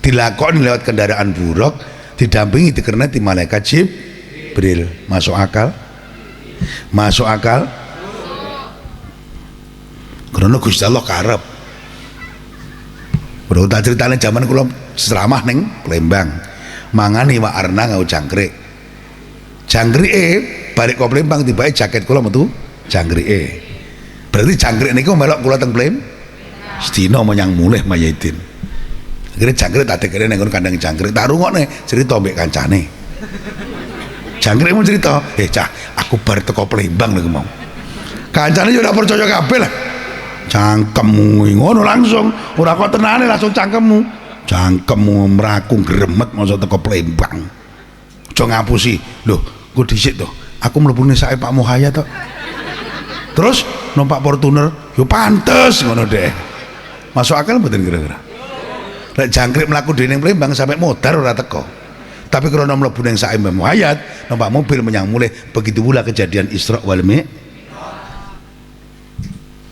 [SPEAKER 1] dilakoni lewat kendaraan buruk didampingi dikerna di malaikat Jibril masuk akal karena Gusti Allah karep udah tak ceritanya zaman kula ceramah neng Palembang mangan iwak arna ngau jangkrik balik ke Palembang tiba jaket kula metu jangkrik berarti jangkrik niku melok kula teng Palembang sedina menyang mulih Mayidin akhirnya jangkrik tak dekene nang kandang jangkrik tak rungokne cerita mbek kancane jangkrik mau cerita cah aku bar teko Palembang lho mau kancane yo ora percaya kabeh lah cangkemmu ngono langsung ora kok tenane langsung cangkemmu meraku gremet masa teko Palembang aja ngapusi. Lho, engko dhisik to. Aku mlebu sae Pak Muhayat to. Terus numpak Fortuner, yo pantes ngono deh. Masuk akal mboten kira-kira? Lek jangkrik mlaku dhewe ning Palembang sampai modar ora teko. Tapi karena mlebu ning sae Mbah Muhayat, numpak mobil menyang mulih, begitu pula kejadian Isra wal Mi'raj.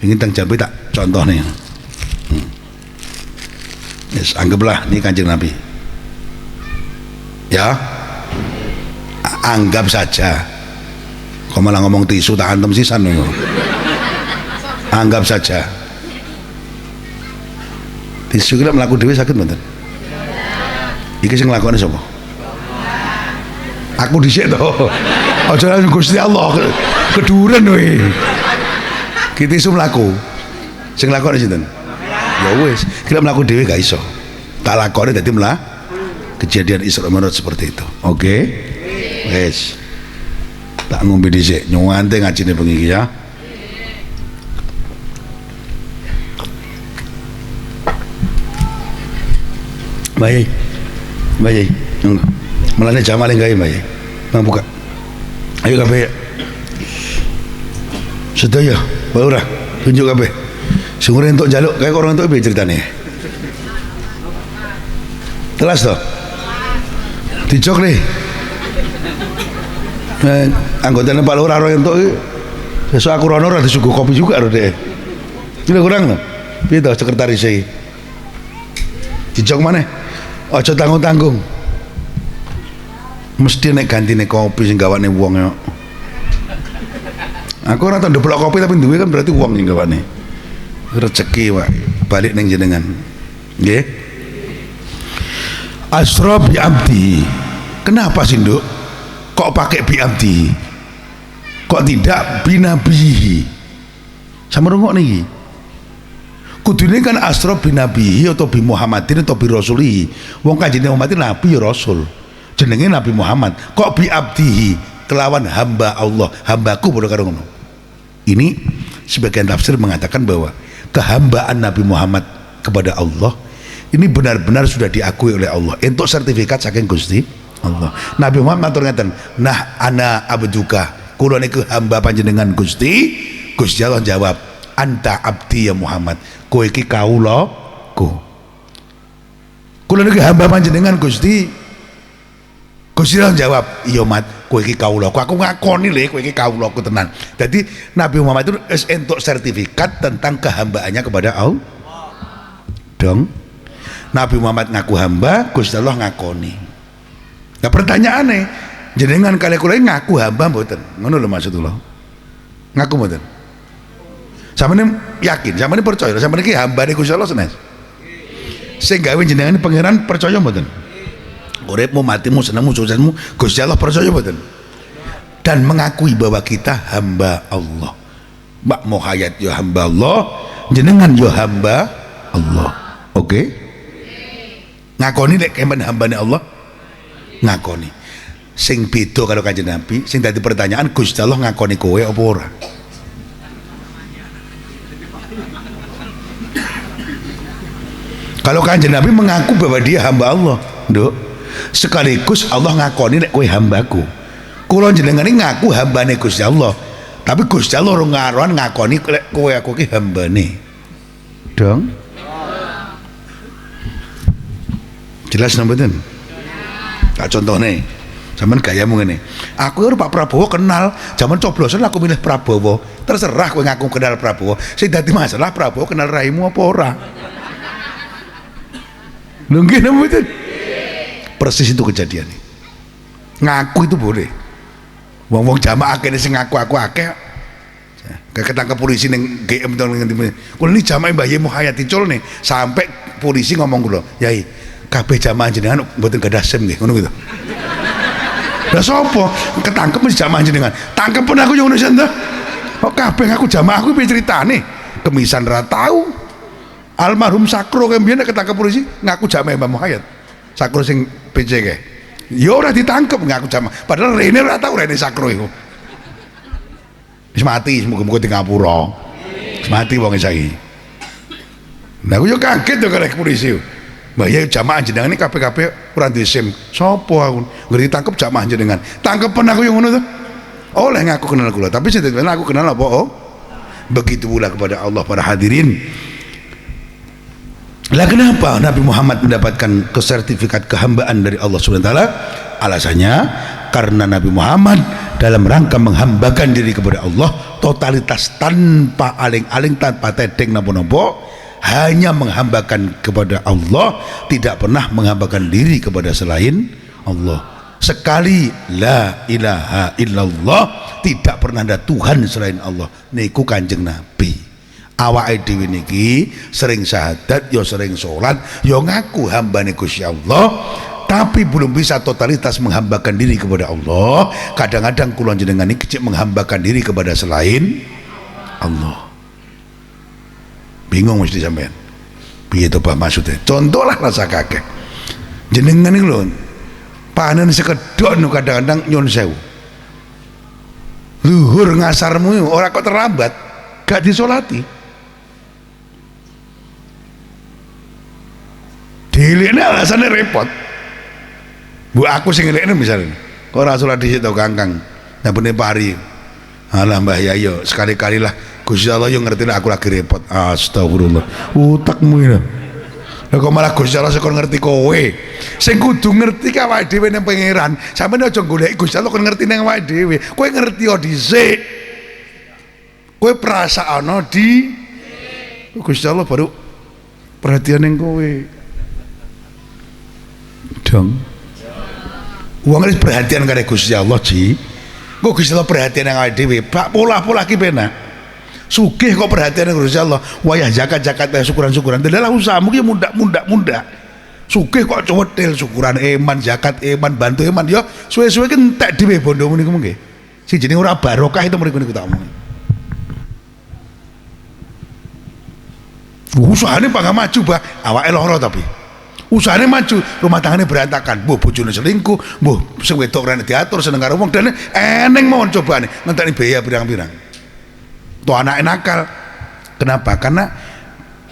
[SPEAKER 1] Ingin teng jambe tak contohnya. Yes, anggaplah ini Kanjeng Nabi. Ya, anggap saja. Kau malah ngomong tisu tak antem sisan nih. Anggap saja. Tisu kita melakukan dewi sakit bener. Iki sing nglakoni sapa? Aku dhisik to. Aja langsung Gusti Allah keduren kowe. Ki tisu mlaku. Sing nglakoni sinten? Ya wis, kita melakukan dewi gak iso. Tak lakoni dadi kejadian Isra Mi'raj seperti itu. Oke? Wis. Tak ngombe dhisik, nyuwante ngajine bengi iki ya. Baik. Baik. Melane jamale gawe baik. Nang buka. Ayo kabeh. Sedaya, ora tunjuk kabeh. Sing ora entuk njaluk kae orang entuk piye ceritane? Telas to? Dijok nih. Anggotanya Pak Lurah orang entuk besok aku rono ora disuguh kopi juga lho Dek. Ini kurang lho. Piye to sekretaris iki? Dijok maneh. Aja tanggung-tanggung. Mesti nek gantine kopi sing gawane wong yo. Aku ora tau ndeblok kopi tapi duwe kan berarti wong sing gawane. Rezeki wae balik ning jenengan. Nggih. Asra bi abdi. Kenapa sih, Nduk? Kok pakai bi abdi? Kok tidak bi nabihi? Sama rungok niki. Kudune kan asra bi nabihi atau bi Muhammadin atau bi rasulihi. Wong kanjeng Muhammad nabi ya rasul. Jenenge Nabi Muhammad. Kok bi abdihi? Kelawan hamba Allah, hambaku padha karo ngono. Ini sebagian tafsir mengatakan bahwa kehambaan Nabi Muhammad kepada Allah ini benar-benar sudah diakui oleh Allah untuk sertifikat saking Gusti Allah. Nabi Muhammad ternyata nah ana abduka kula niku hamba panjenengan Gusti. Gusti Allah jawab anta abdi ya Muhammad, kowe iki kawulaku. Kula niku hamba panjenengan Gusti. Gusti Allah jawab iya mat kowe iki kawulaku. Aku ngakoni lho kowe iki kawulaku tenan. Jadi Nabi Muhammad itu entuk sertifikat tentang kehambaannya kepada Allah. Dong. Nabi Muhammad ngaku hamba, Gusti Allah ngakoni. Nah pertanyaannya, jenengan kali kula ngaku hamba mboten? Ngono lho maksudullah. Ngaku mboten? Sampeyan yakin, sampeyan percaya, sampeyan iki hambane Gusti Allah senes. Sing gawe jenengan pangeran percaya mboten? Uripmu, matimu, senengmu, suksesmu, Gusti Allah percaya mboten? Dan mengakui bahwa kita hamba Allah. Mbak Muhayat ya hamba Allah, jenengan ya hamba Allah. Oke? Ngakoni nek kemen hambane Allah? Ngakoni. Sing beda karo Kanjeng Nabi, sing dadi pertanyaan Gusti Allah ngakoni kowe apa ora? Kalau Kanjeng Nabi mengaku bahwa dia hamba Allah, Nduk, sekaligus Allah ngakoni nek kowe hambaku. Kula jenengan iki ngaku hambane Gusti Allah, tapi Gusti Allah ora ngaruan ngakoni nek kowe aku ki hambane. Dong? Jelas nambahan? Tak contohnya, zaman gayamu ngene. Aku karo Pak Prabowo kenal, zaman coblosan aku milih Prabowo. Terserah kowe ngaku kenal Prabowo. Sing dadi masalah Prabowo kenal raimu apa ora? Lho nggih nambahan? Persis itu kejadiannya. Ngaku itu boleh. Wong-wong jamaah kene sing ngaku aku akeh. Ketangkep polisi ning GM to ngendi. Kulo ini jamaah Mbah Yai Muhayat dicul nih, sampai polisi ngomong kula, "Yai, kabeh jamaah jenengan mboten gadah SIM nggih," ngono gitu. Lah sapa ketangkep mesti jamaah jenengan? Tangkep pun aku yo ngono sih ta. Kok kabeh aku jamaah aku piye critane? Kemisan ra tau. Almarhum Sakro kembiyen ketangkep polisi ngaku jamaah Mbah Muhayat. Sakro sing PC kae. Ya ora ditangkep ngaku jamaah. Padahal rene ora tau rene Sakro iku. Wis mati, muga-muga di ngapura. Wis mati wong saiki. Nah aku yo kaget to karo polisi. Mbah jamaah jenengan ini kabeh ora duwe SIM. Sopo aku ngerti tangkep jamaah jenengan. Tangkepen aku yang ngono to. Oleh ngaku kenal kula, tapi sebenarnya aku kenal apa? Oh. Begitu pula kepada Allah para hadirin. Lah kenapa Nabi Muhammad mendapatkan sertifikat kehambaan dari Allah Subhanahu wa taala? Alasannya karena Nabi Muhammad dalam rangka menghambakan diri kepada Allah totalitas tanpa aling-aling, tanpa tedeng napa-napa, hanya menghambakan kepada Allah, tidak pernah menghambakan diri kepada selain Allah. Sekali la ilaha illallah, tidak pernah ada Tuhan selain Allah. Niku Kanjeng Nabi. Awake dhewe niki sering syahadat, yo sering sholat, yo ngaku hambane Gusti Allah, tapi belum bisa totalitas menghambakan diri kepada Allah. Kadang-kadang kula jenengan niki kecil menghambakan diri kepada selain Allah. Bingung mesti sampean. Piye to Pak maksudnya? Contohlah rasa kakek. Jenengan iki lho, panen sekedok nu kadang-kadang nyun sewu. Luhur ngasarmu ora kok terlambat, gak disolati. Dilekne alasannya repot. Bu aku sing ngelekne misalnya. Kok ora salat dhisik to Kangkang. Nyambune pari. Alah Mbah Yayo, sekali-kali lah Gusti Allah yo ngerti aku lagi repot. Astagfirullah. Utakmu iki. Lah kok malah Gusti Allah sekon ngerti kowe. Sing kudu ngerti ka awake dhewe ning pangeran. Sampeyan aja goleki Gusti Allah kon ngerti ning awake dhewe. Kowe ngerti yo dhisik. Kowe perasaano di Gusti Allah baru perhatian ning kowe. Dong. Wong wis perhatian karo Gusti Allah, Ji. Kok Gusti Allah perhatian nang awake dhewe. Bak pola-pola ki penak. Sugih kok perhatian nang Gusti Allah. Wayah zakat-zakat syukuran-syukuran. Dalah usahamu ki mundak-mundak. Sugih kok cewetil syukuran iman, zakat iman, bantu iman ya suwe-suwe ki entek dhewe bondomu niku nggih. Sijine ora barokah itu mriku niku tak omong. Usahane pangga maju, Bah. Awake lara tapi. Usahane maju, rumah tanggane berantakan. Mbuh bojone selingkuh, mbuh sing wedok ora diatur seneng karo wong dene eneng mawon cobane ngenteni biaya pirang-pirang. Tuh anak nakal. Kenapa? Karena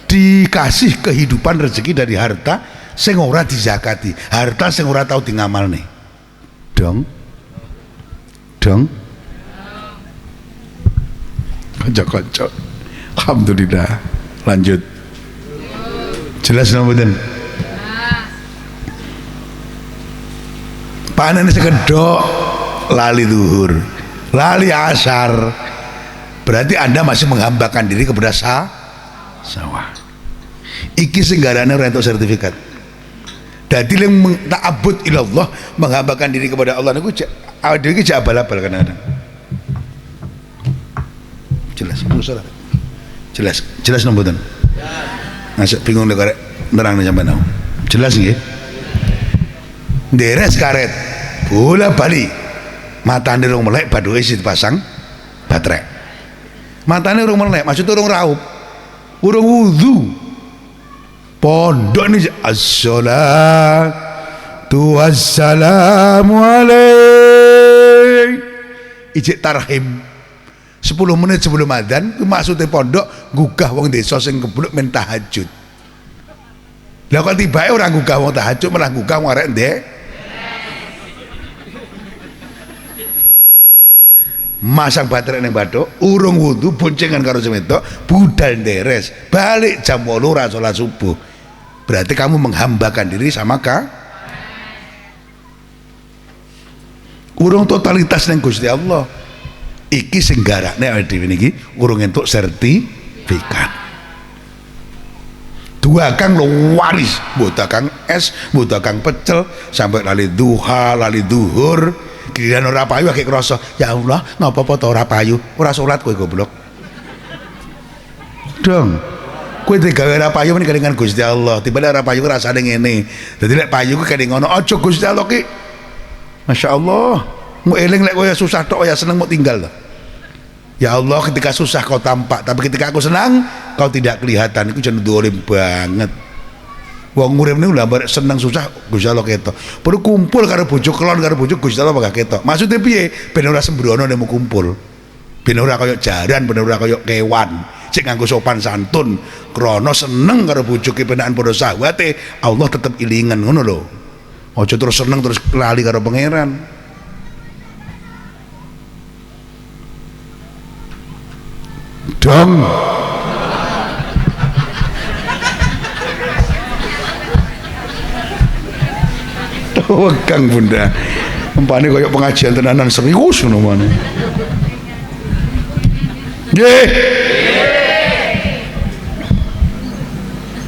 [SPEAKER 1] dikasih kehidupan rezeki dari harta sing ora dizakati, harta sing ora tau dingamalne. Dong. Kanca-kanca. Alhamdulillah. Lanjut. Jelas napa mboten? Panen sekedok lali zuhur, lali asar, berarti Anda masih menghambakan diri kepada sawah. Iki singgarane ora entuk sertifikat. Dadi lek ta'abbud ilallah, menghambakan diri kepada Allah niku awake dhewe iki abal-abal kadang-kadang. Jelas, musalah. Jelas nomboten. Masuk bingung nek arek nerangne sampean. Jelas nggih? Deres karet bola bali matane rung melek baduke isi dipasang baterai matane rung melek maksudnya rung raup urung wudu pondok ini assalatu wassalamu alaik ijik tarhim 10 menit sebelum adzan maksudnya pondok gugah wong desa sing kebluk men tahajud. Lah kok tibake ora gugah wong tahajud malah gugah wong arek ndek masang baterai ning bathuk urung wudu boncengan karo sing wedok budal nderes balik jam 8 ora salat subuh. Berarti kamu menghambakan diri sama urung totalitas ning Gusti Allah. Iki sing garakne awake dhewe niki urung entuk sertifikat. Dua kang lo waris, mbok kang es, mbok kang pecel sampai lali duha, lali duhur. Giliran ora payu akeh krasa, ya Allah, ngapa-apa to ora payu? Ora salat kowe goblok. Dong. Kowe digawe ora payu men kelingan Gusti Allah. Tiba-tiba ora payu rasane ngene. Dadi lek payu ku keling ngono, aja Gusti Allah ki. Masyaallah. Mau eling lek kowe susah tok ya seneng mau tinggal to. Ya Allah, ketika susah kau tampak, tapi ketika aku senang kau tidak kelihatan. Iku jeneng dolim banget. Wong urip niku lha seneng susah Gusti Allah ketok. Perlu kumpul karo bojo kelon karo bojo Gusti Allah gak ketok. Maksudnya piye? Ben ora sembrono nemu kumpul. Ben ora kaya jaran, ben ora kaya kewan. sing nganggo sopan santun krana seneng karo bojoke penakan padha sahwate, Allah tetep ilingan ngono lho. Aja terus seneng terus lali karo pangeran. Dong. Kang Bunda. Umpane koyo pengajian tenanan serius ngono maneh. Nggih.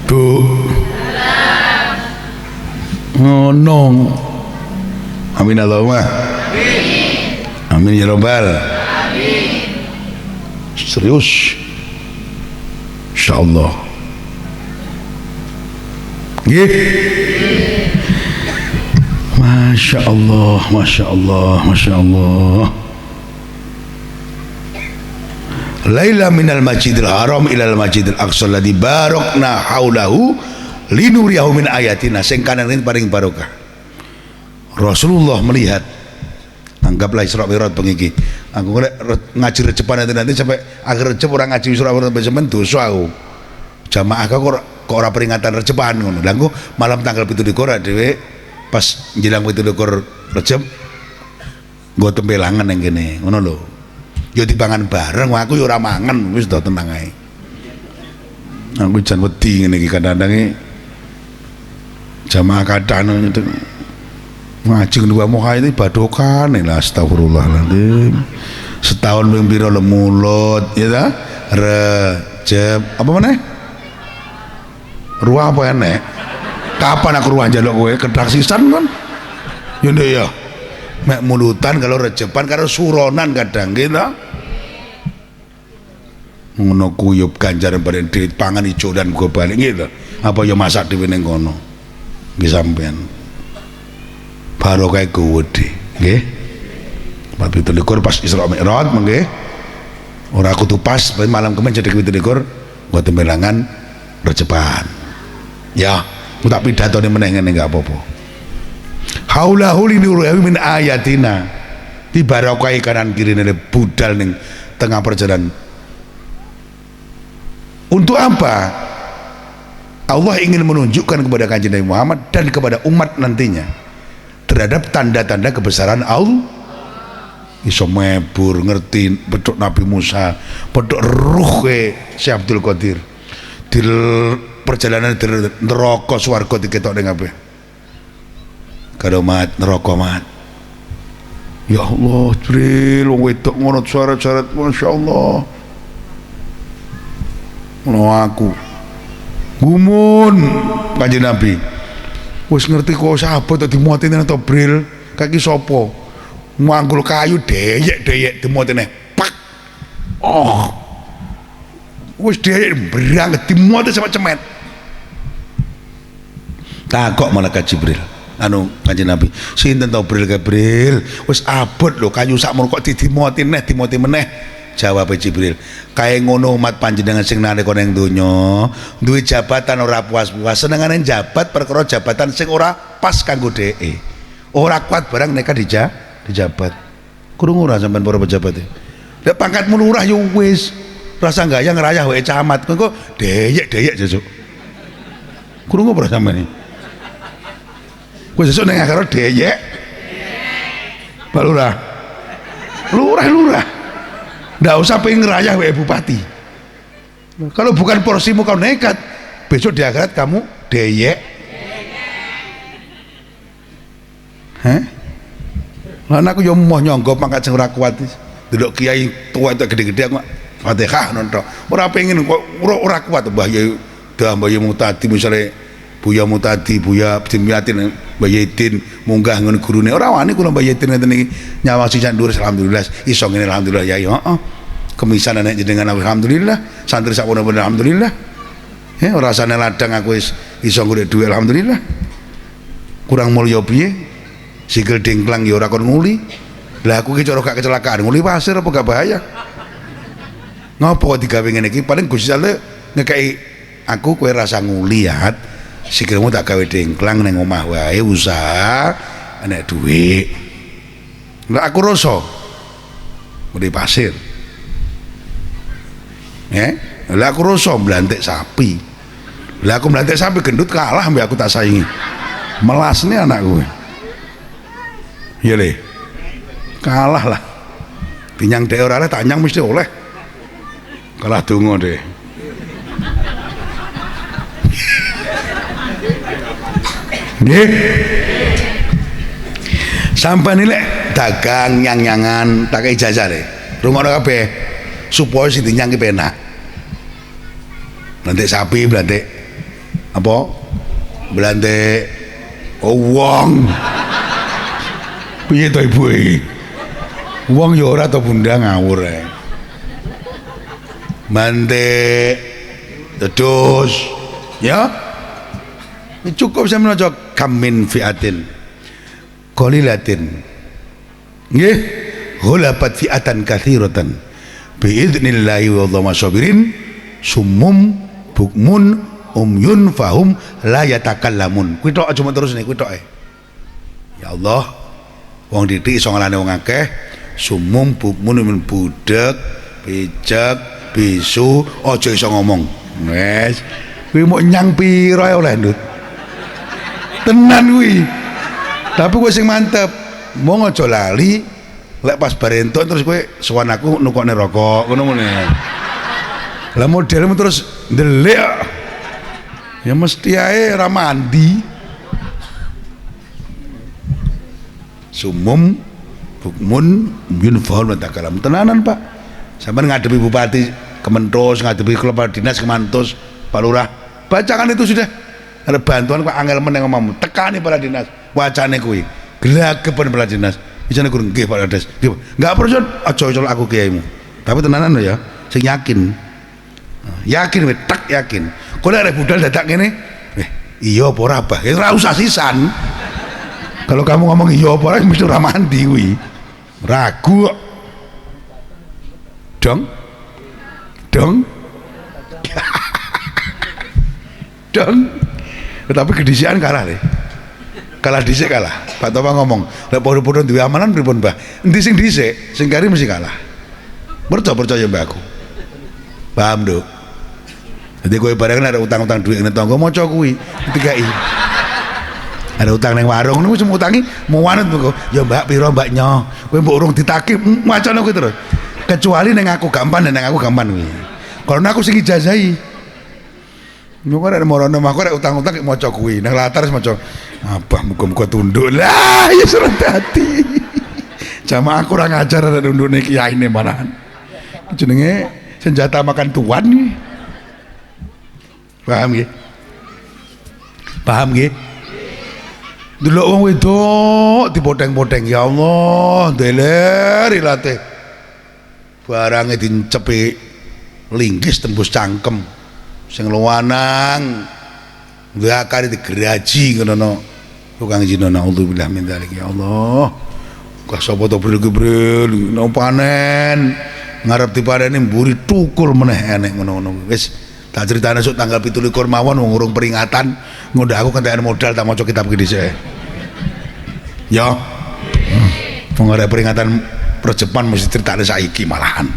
[SPEAKER 1] Bu. Ngono. Amin Allahumma. Amin. Amin ya Rabbal. Amin. Serius. Insyaallah. Nggih. Masya Allah, Masya Allah, Masya Allah. Laila minal masjidil haram ilal masjidil aqsa alladzi barakna haulahu linuriyahu min ayatina. Sing kanan ini paling barokah. Rasulullah melihat, anggaplah Isra Mi'raj pengiki. Aku ngaji recepan nanti sampai akhir recep orang ngaji Isra Mi'raj sampai dosa aku. Jamaah kok ora peringatan recepan ngono. Lah engko malam tanggal 17 dhewe pas jelang 17 Recep nggo tempelangan ning kene ngono lho. Ya dipangan bareng, aku ya ora mangan, wis do tenang ae. Aku jan wedi ngene iki kadang-kadang jamaah kadang ngaji kedua moha itu badokan lah, astagfirullahaladzim. Setahun ping pira le mulut ya ta? Recep apa meneh? Ruah apa enek? Kapan aku ruang jaluk kowe kedak sisan kan? Ya ndek ya. Mek mulutan kalau recepan karo suronan kadang gitu. Ngono kuyup ganjaran bareng duit pangan ijo dan go balik gitu. Apa ya masak dhewe ning kono. Nggih sampean. Barokah gede, nggih. 17 pas Isra Mi'raj nggih. Ora kudu pas malam kemen cedhek 17 buat tembelangan recepan. Ya. Tak pidatone meneh ngene enggak apa-apa. Haulahu linuriyahu min ayatina. Dibarokahi kanan kiri nene budal ning tengah perjalanan. Untuk apa? Allah ingin menunjukkan kepada Kanjeng Nabi Muhammad dan kepada umat nantinya terhadap tanda-tanda kebesaran Allah. Iso mebur ngerti petuk Nabi Musa, petuk ruh Syekh Abdul Qadir. Perjalanan dari neraka swarga diketok ning kabeh. Karo mat neraka mat. Ya Allah, Jibril wong wedok ngono syarat-syarat masyaallah. Ngono aku. Gumun Kanjeng Nabi. Wis ngerti kok sapa to dimuati nang Jibril, kaki sapa? Manggul kayu deyek-deyek dimotene. Pak. Oh. Wis deyek berangkat dimuati sama cemet. Takok malaikat Jibril. Kanjeng Nabi, sinten to Jibril? Wis abot lho kayu sakmono kok dimoti meneh. Jawab Jibril, kae ngono umat panjenengan sing nalika ning donya duwe jabatan ora puas-puas, senengane jabat perkara jabatan sing ora pas kanggo dheke. Ora kuat barang neka dijabat. Krungu ora sampean para pejabat e. Lek pangkatmu lurah ya wis, rasa gaya ngerayah wae camat. Engko deyek-deyek sesuk. Krungu ora sampean iki? Kowe sesuk ning akhirat deyek. Pak Lurah. Lurah. Nggak usah pengen ngerayah wae bupati. Kalau bukan porsimu kau nekat, besok di akhirat kamu deyek. Heh? Lan aku yo moh nyangga pangkat sing ora kuat. Delok kiai tua itu gede-gede aku Fatihah nonton. Ora pengen kok ora kuat Mbah Yai Mbah Yai Mutadi misale Buya Mutadi, Buya Dimyatin, Mbah Yaitin munggah ngon gurune. Ora wani kula Mbah Yaitin ngeten iki nyawasi sak dhuwur alhamdulillah iso ngene alhamdulillah ya. Heeh. Kemisan nek jenengan alhamdulillah, santri sak pun alhamdulillah. Ya ora rasane ladang aku iso golek dhuwit alhamdulillah. Kurang mulya piye? Sikil dengklang ya ora kon nguli. Lah aku ki cara gak kecelakaan nguli pasir apa gak bahaya? Ngopo kok digawe ngene iki? Paling Gusti Allah ngekeki aku kowe rasa nguli ya. Sikilmu tak gawe dengklang ning omah wae usaha enek dhuwit. Lah aku rasa nguli pasir. Lah aku rasa mblantik sapi. Lah aku mblantik sapi gendut kalah mbek aku tak saingi. Melasne anakku. Ya le. Kalah lah. Tinyang dhek ora tak nyang mesti oleh. Kalah donga deh. Nggih. Sampai nilai dagang nyang-nyangan tak kei ijazah deh. Rumah kabeh supaya sing dinyang ki penak. Belantik sapi, belantik apa? Belantik wong. Piye to ibu iki? Wong ya ora to bunda ngawur ae. Belantik terus ya. Ini cukup saya menaca kamin fiatin qalilatin. Nggih, ghalabat fi'atan katsiratan biidznillah wallahu masabirin sumum bukmun umyun fahum la yatakallamun. Kuwi tok aja terus nih, kuwi tok ae. Ya Allah, wong didik iso nglane wong akeh, sumum bukmun umyun budek, pijak, bisu, aja iso ngomong. Wes, kuwi mau nyang piro ae oleh ndut. Tenan kuwi. Tapi kowe sing mantep, mong aja lali lek pas barentuk terus kowe sowan aku nukokne rokok ngono ngene. Lah modelmu terus ndelik ya mesti ae ora mandi. Sumum bukmun yunfahul matakalam. Tenanan Pak. Sampeyan ngadepi bupati Kementerian, ngadepi kepala dinas Kemantos, Pak Lurah, bacakan itu sudah. Ada bantuan Pak angel meneng ngomong tekani para dinas wacane kuwi gelagapan para dinas isane kurang nggih Pak Kades enggak perlu aja aku kiaimu tapi tenanan lho ya sing yakin wis tak yakin kok nek budal dadak ngene iya apa ora bah ora usah sisan kalau kamu ngomong iya apa ora mesti ora mandi kuwi ragu dong dong tapi kedisian kalah deh. Kalah dhisik kalah. Pak Topa ngomong, lek padha-padha duwe amanan pripun, Mbah? Endi sing dhisik, sing kari mesti kalah. Percaya Mbah aku. Paham, Nduk? Jadi kowe bareng ada utang-utang duit ngene tangga maca kuwi, dikai. Ada utang ning warung niku semua utangi muwanut kok. Ya Mbak piro Mbaknya? Kowe mbok urung ditagih macane kuwi terus. Kecuali ning aku gampang dan ning aku gampang kuwi. Kalau aku sing ijazahi Nyukur ada morono mah ada utang-utang mau kuwi nang latar maca apa muga-muga tunduk lah ya surat hati jamaah kurang ajar ada tundukne kiai ne malahan jenenge senjata makan tuan nih paham nggih delok wong wedok dipoteng-poteng ya Allah deler ilate barange dincepi linggis tembus cangkem sing luwanang zakar digeraji ngono tukang zina naudzubillah min dzalik ya Allah kok sapa to bril-bril no panen ngarep dipaneni mburi tukul meneh enek ngono-ngono wis tak critane sok tanggal 17 mawon wong urung peringatan ngundang aku kentekan modal tak maca kitab iki dhisik ya wong arep peringatan perjepan mesti critane saiki malahan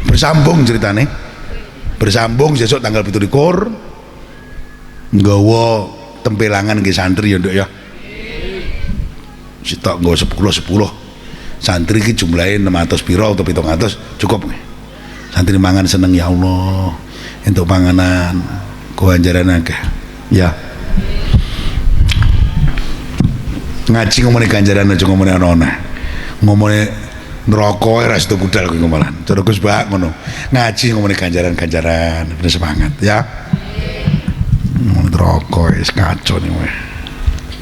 [SPEAKER 1] bersambung ceritane bersambung besok tanggal 17 nggawa tempelangan nggih santri ya Nduk ya. Sitok nggawa 10 santri iki jumlahe 600 piro atau 700 cukup nggih. Santri mangan seneng ya Allah. Entuk panganan kewanjaran akeh. Ya. Ngaji ngomongin ganjaran aja ngomongin ana-ana. Ngomongin neraka ora sedo budal kuwi ngomalan. Cara Gus Bak ngono. Ngaji ngomongin ganjaran-ganjaran, bener semangat ya. Neraka wis kacau nih weh.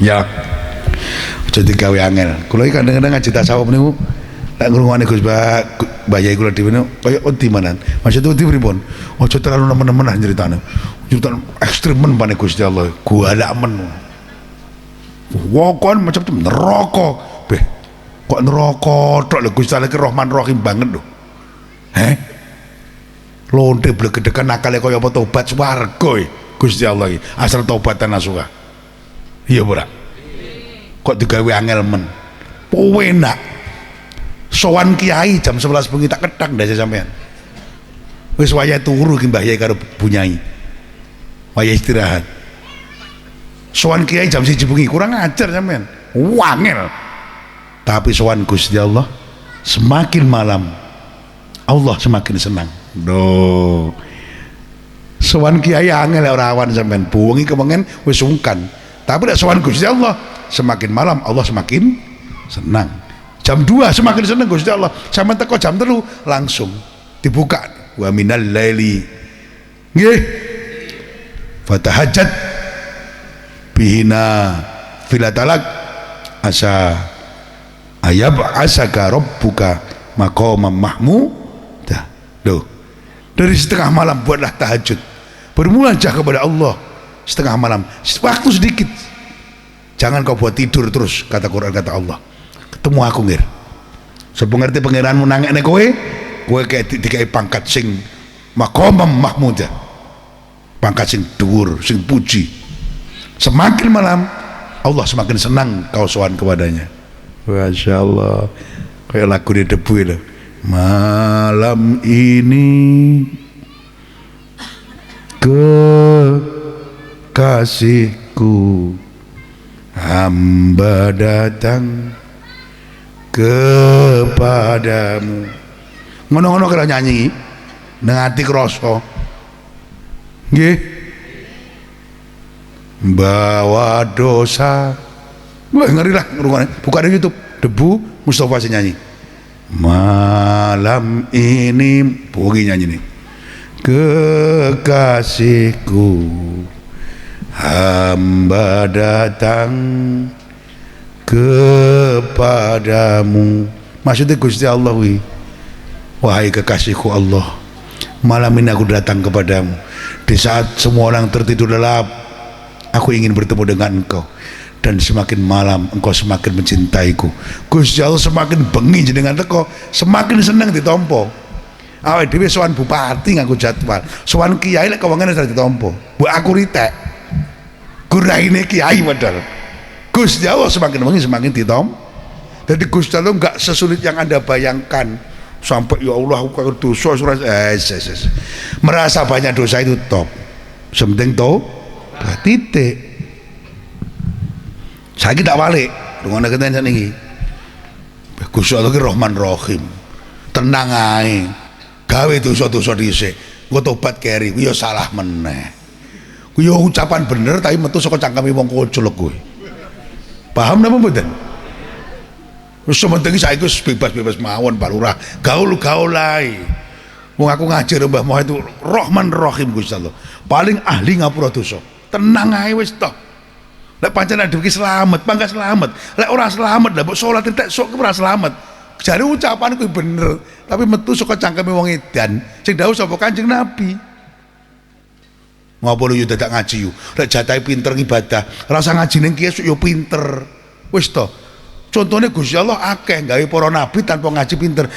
[SPEAKER 1] Ya. Aja digawe angel. Kula iki kadang-kadang ngaji tasawuf niku lek ngrungokne Gus Bak, bayai kula dhewe kaya odi manan. Maksud odi pripun? Aja terlalu nemen-nemen ceritane. Cerita ekstrem men pane Gusti Allah. Gualak men. Wong macam neraka. Beh, kok neraka tok lho Gusti Allah ki Rahman Rahim banget lho. Lonte blegedekan nakale kaya apa tobat swarga Gusti Allah iki. Asal tobatan nasuha. Iya ora? Kok digawe angel men. Penak. Sowan kiai jam 11 bengi tak ketak ndase sampean. Wis wayah turu ki Mbah Yai karo bunyai. Wayah istirahat. Sowan kiai jam 1 bengi kurang ajar sampean. Wangel. Tapi sowan Gusti Allah semakin malam Allah semakin senang. Loh. Sowan kiai angel ora awan sampean. Buwengi kemengen wis sungkan. Tapi nek sowan Gusti Allah semakin malam Allah semakin senang. Jam 2 semakin senang Gusti Allah. Sampean teko jam 3 langsung dibuka. Wa minal laili nggih fatahajjat bihina filatalak asa ayab asaka rabbuka maqamam mahmudah. Loh, dari setengah malam buatlah tahajud, bermunajat kepada Allah setengah malam, waktu sedikit, jangan kau buat tidur terus, kata Quran, kata Allah. Ketemu aku ngir sepengerti pangeranmu nangekne kowe kayak dikai pangkat sing maqamam mahmudah, pangkat sing dhuwur, sing puji. Semakin malam Allah semakin senang kau sowan kepadanya. Masya Allah, kayak lagu di debu itu. Malam ini kekasihku hamba datang kepadamu. Ngono-ngono kira nyanyi nang ati krasa nggih, bawa dosa. Wah ngeri lah ngrungokne, buka di YouTube Debu Mustafa sing nyanyi malam ini, bunyi nyanyi nih, kekasihku hamba datang kepadamu. Maksudnya Gusti Allah wi, wahai kekasihku Allah, malam ini aku datang kepadamu di saat semua orang tertidur lelap. Aku ingin bertemu dengan engkau, dan semakin malam engkau semakin mencintaiku. Gusti Allah semakin bengi jenengan teko, semakin seneng ditompo. Awake dhewe sowan bupati nganggo jadwal, sowan kiai lek kewangane ora ditompo. Mbok aku ritek. Guraine kiai padahal. Gusti Allah semakin bengi semakin ditompo. Jadi Gusti Allah enggak sesulit yang Anda bayangkan. Sampai ya Allah aku dosa merasa banyak dosa itu top. Sementing to titik. Saya tak balik. Dengan keten niki. Gusti Allah ki Rahman Rahim. Tenang ae. Gawe dosa-dosa dhisik. Engko tobat keri, ku ya salah meneh. Ku ya ucapan bener tapi metu saka cangkeme wong koclok kuwi. Paham napa mboten? Wis sementing saiki wis bebas-bebas mawon Pak Lurah. Gaul-gaul ae. Wong aku ngajar Mbah Moh itu Rahman Rahim Gusti Allah. Paling ahli ngapura dosa. Tenang ae wis toh. Lek pancen adem ki selamat, bangga selamat. Lek ora selamat lah mbok salat entek sok ora selamat. Jare ucapan kuwi bener, tapi metu saka cangkeme wong edan. Sing dawuh sapa Kanjeng Nabi. Ngopo lu yo dadak ngaji yo. Lek jatahe pinter ibadah, rasa ngaji ning kiye yo pinter. Wis toh. Contohnya Gusti Allah akeh gawe para nabi tanpa ngaji pinter.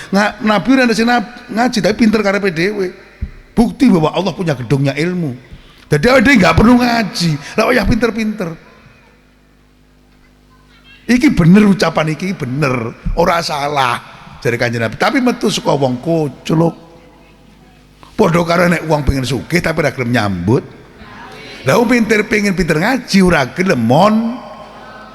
[SPEAKER 1] Nabi ora sing ngaji tapi pinter karepe dhewe. Bukti bahwa Allah punya gedungnya ilmu. Jadi dia nggak perlu ngaji. Lah ya pinter-pinter. Iki bener ucapan iki bener, ora salah dari Kanjeng Nabi. Tapi metu saka wong koclok. Padha karo nek wong pengen sugih tapi ora gelem nyambut. Lah pinter pengen pinter ngaji ora gelem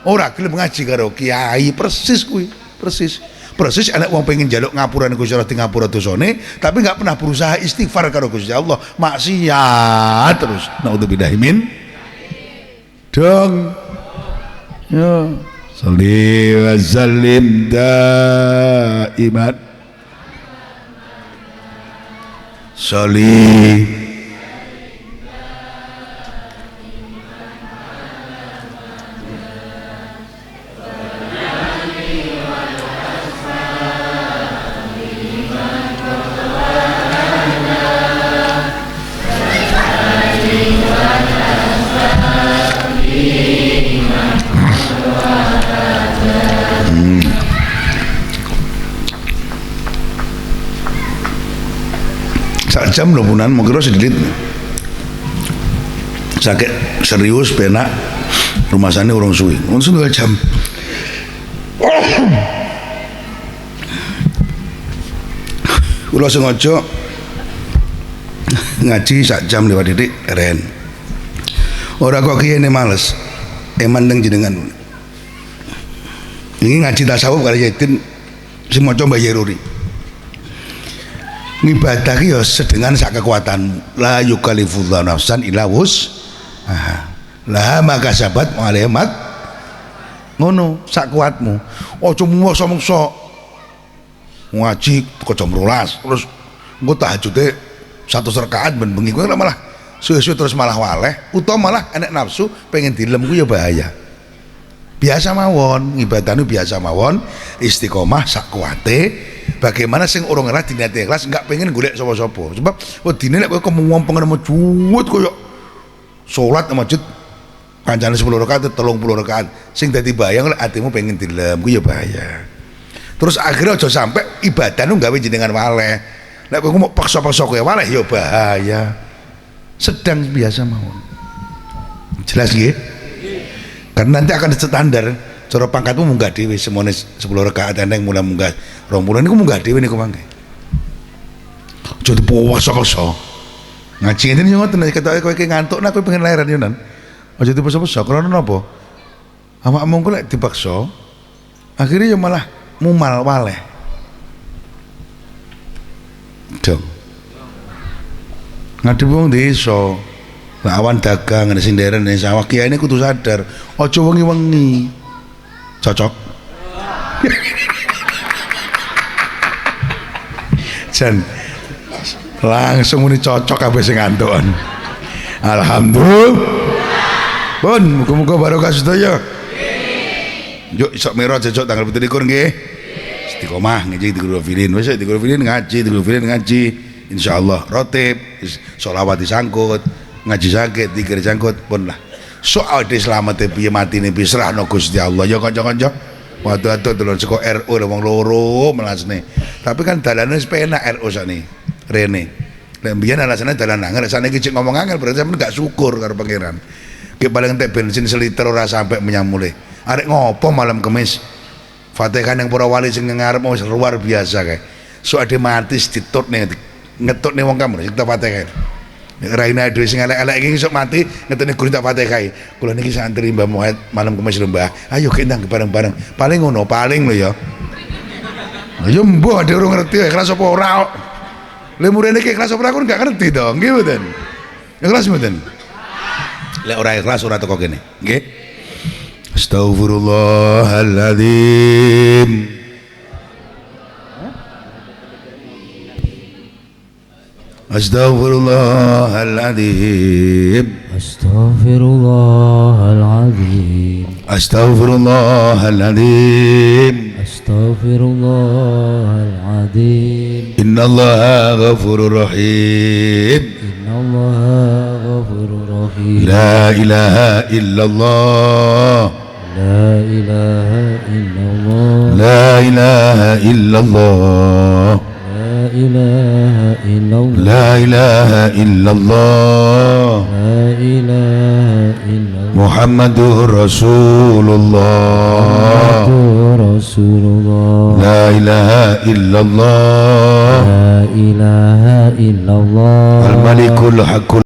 [SPEAKER 1] ora gelem ngaji karo kiai, persis kuwi, persis. Persis anak wong pengen njaluk ngapuran Gusti Allah di ngapura dosane tapi enggak pernah berusaha istighfar karo Gusti Allah, maksiat terus. Naudzubillahi min dong. Ya, sholli wa sallim daiman. Sholli jam lho punan mau kira sedikit sakit serius penak rumah sana orang suwi langsung 2 jam. Kula sengaja ngaji sak jam lewat didik keren. Ora kok kiyene males. Mandeng jenengan. Ini ngaji tasawuf kali Yaitin sing maca Mbah Yeruri. Ngibadah ki ya sedengan sak kekuatanmu. La yukallifullahu nafsan illa wus'aha. Lah maka sahabat malemat ngono sak kuatmu. Aja mungso-mungso ngaji kok jam 12 terus engko tahajude 100 rakaat ben bengi kuwi malah suwe-suwe terus malah waleh utawa malah enek nafsu pengen dilem ku ya bahaya. Biasa mawon ibadahmu biasa mawon istiqomah sak kuate. Bagaimana sing urung ngerah dinate ikhlas enggak pengen golek sapa-sapa sebab wedine nek kowe kemungong pengen mejuwut koyo salat nang masjid kancane 10 rakaat 30 rakaat sing dadi bayang lek atimu pengen dilem ku ya bahaya. Terus akhirnya aja sampai ibadahmu gawe jenengan waleh. Nek kowe mau paksa-paksa kowe waleh ya bahaya. Sedang biasa mawon. Jelas nggih? Karena nanti akan standar cara pangkatmu munggah dhewe semone 10 rakaat eneng mulai munggah 20 niku munggah dhewe niku mangke. Aja dipaksa-paksa. Ngaji ngene yo ngoten ketoke kowe iki ngantuk nak kowe pengen leren yo nan. Aja dipaksa-paksa karena napa? Awakmu kok lek dipaksa akhirnya yo malah mumal waleh. Dong. Ngadepi wong desa. Lah awan dagang ana sing nderen ning sawah kiai ini kudu sadar, aja wengi-wengi. Cocok. Jan langsung muni cocok kabeh sing ngantukan. Alhamdulillah. Pun muga-muga barokah sedaya. Yuk isok merah cocok tanggal 17 nggih. Istiqomah ngaji di Guru Filin. Wis di Guru Filin ngaji, di Guru Filin ngaji. Insyaallah rotib, sholawat disangkut, ngaji sakit, dikir sangkut pun lah. Soal di selamat piye matine piye serahno Gusti Allah ya kanca-kanca. Waduh delon saka RU wong loro melasne. Tapi kan dalane wis penak RU sakne. Rene. Lek mbiyen alasane dalan angel, saniki cek ngomong angel berarti sampeyan gak syukur karo pangeran. Ki paling entek bensin seliter ora sampai menyamule. Arek ngopo malam Kamis? Fatihah yang para wali sing ngarep wis luar biasa kae. So ade mati ditutne ngetutne wong kamu sing Fatihah. Raina dhewe sing elek-elek iki sok mati ngetutne guru tak Fatihah. Kula niki santri Mbah Muhammad malam Kamis lho Mbah. Ayo kendang bareng-bareng. Paling ngono, paling lho ya. Ayo mbah ade urung ngerti ikhlas apa ora. Lha murene iki ikhlas apa ora aku gak ngerti dong. Nggih mboten. Ikhlas mboten. Lek ora ikhlas ora teko kene. Nggih. Astaghfirullahaladzim. Astaghfirullahaladzim.
[SPEAKER 2] Astaghfirullahaladzim.
[SPEAKER 1] Astaghfirullahaladzim.
[SPEAKER 2] Astaghfirullahaladzim.
[SPEAKER 1] Innallaha ghafurur rahim.
[SPEAKER 2] Innallaha ghafurur rahim.
[SPEAKER 1] La ilaha illallah.
[SPEAKER 2] La ilaha illallah.
[SPEAKER 1] La ilaha illallah.
[SPEAKER 2] La ilaha illallah.
[SPEAKER 1] La ilaha illallah.
[SPEAKER 2] La ilaha illallah.
[SPEAKER 1] Muhammadur Rasulullah.
[SPEAKER 2] Muhammadur Rasulullah.
[SPEAKER 1] La ilaha illallah.
[SPEAKER 2] La ilaha illallah.
[SPEAKER 1] Al-Malikul Haqqul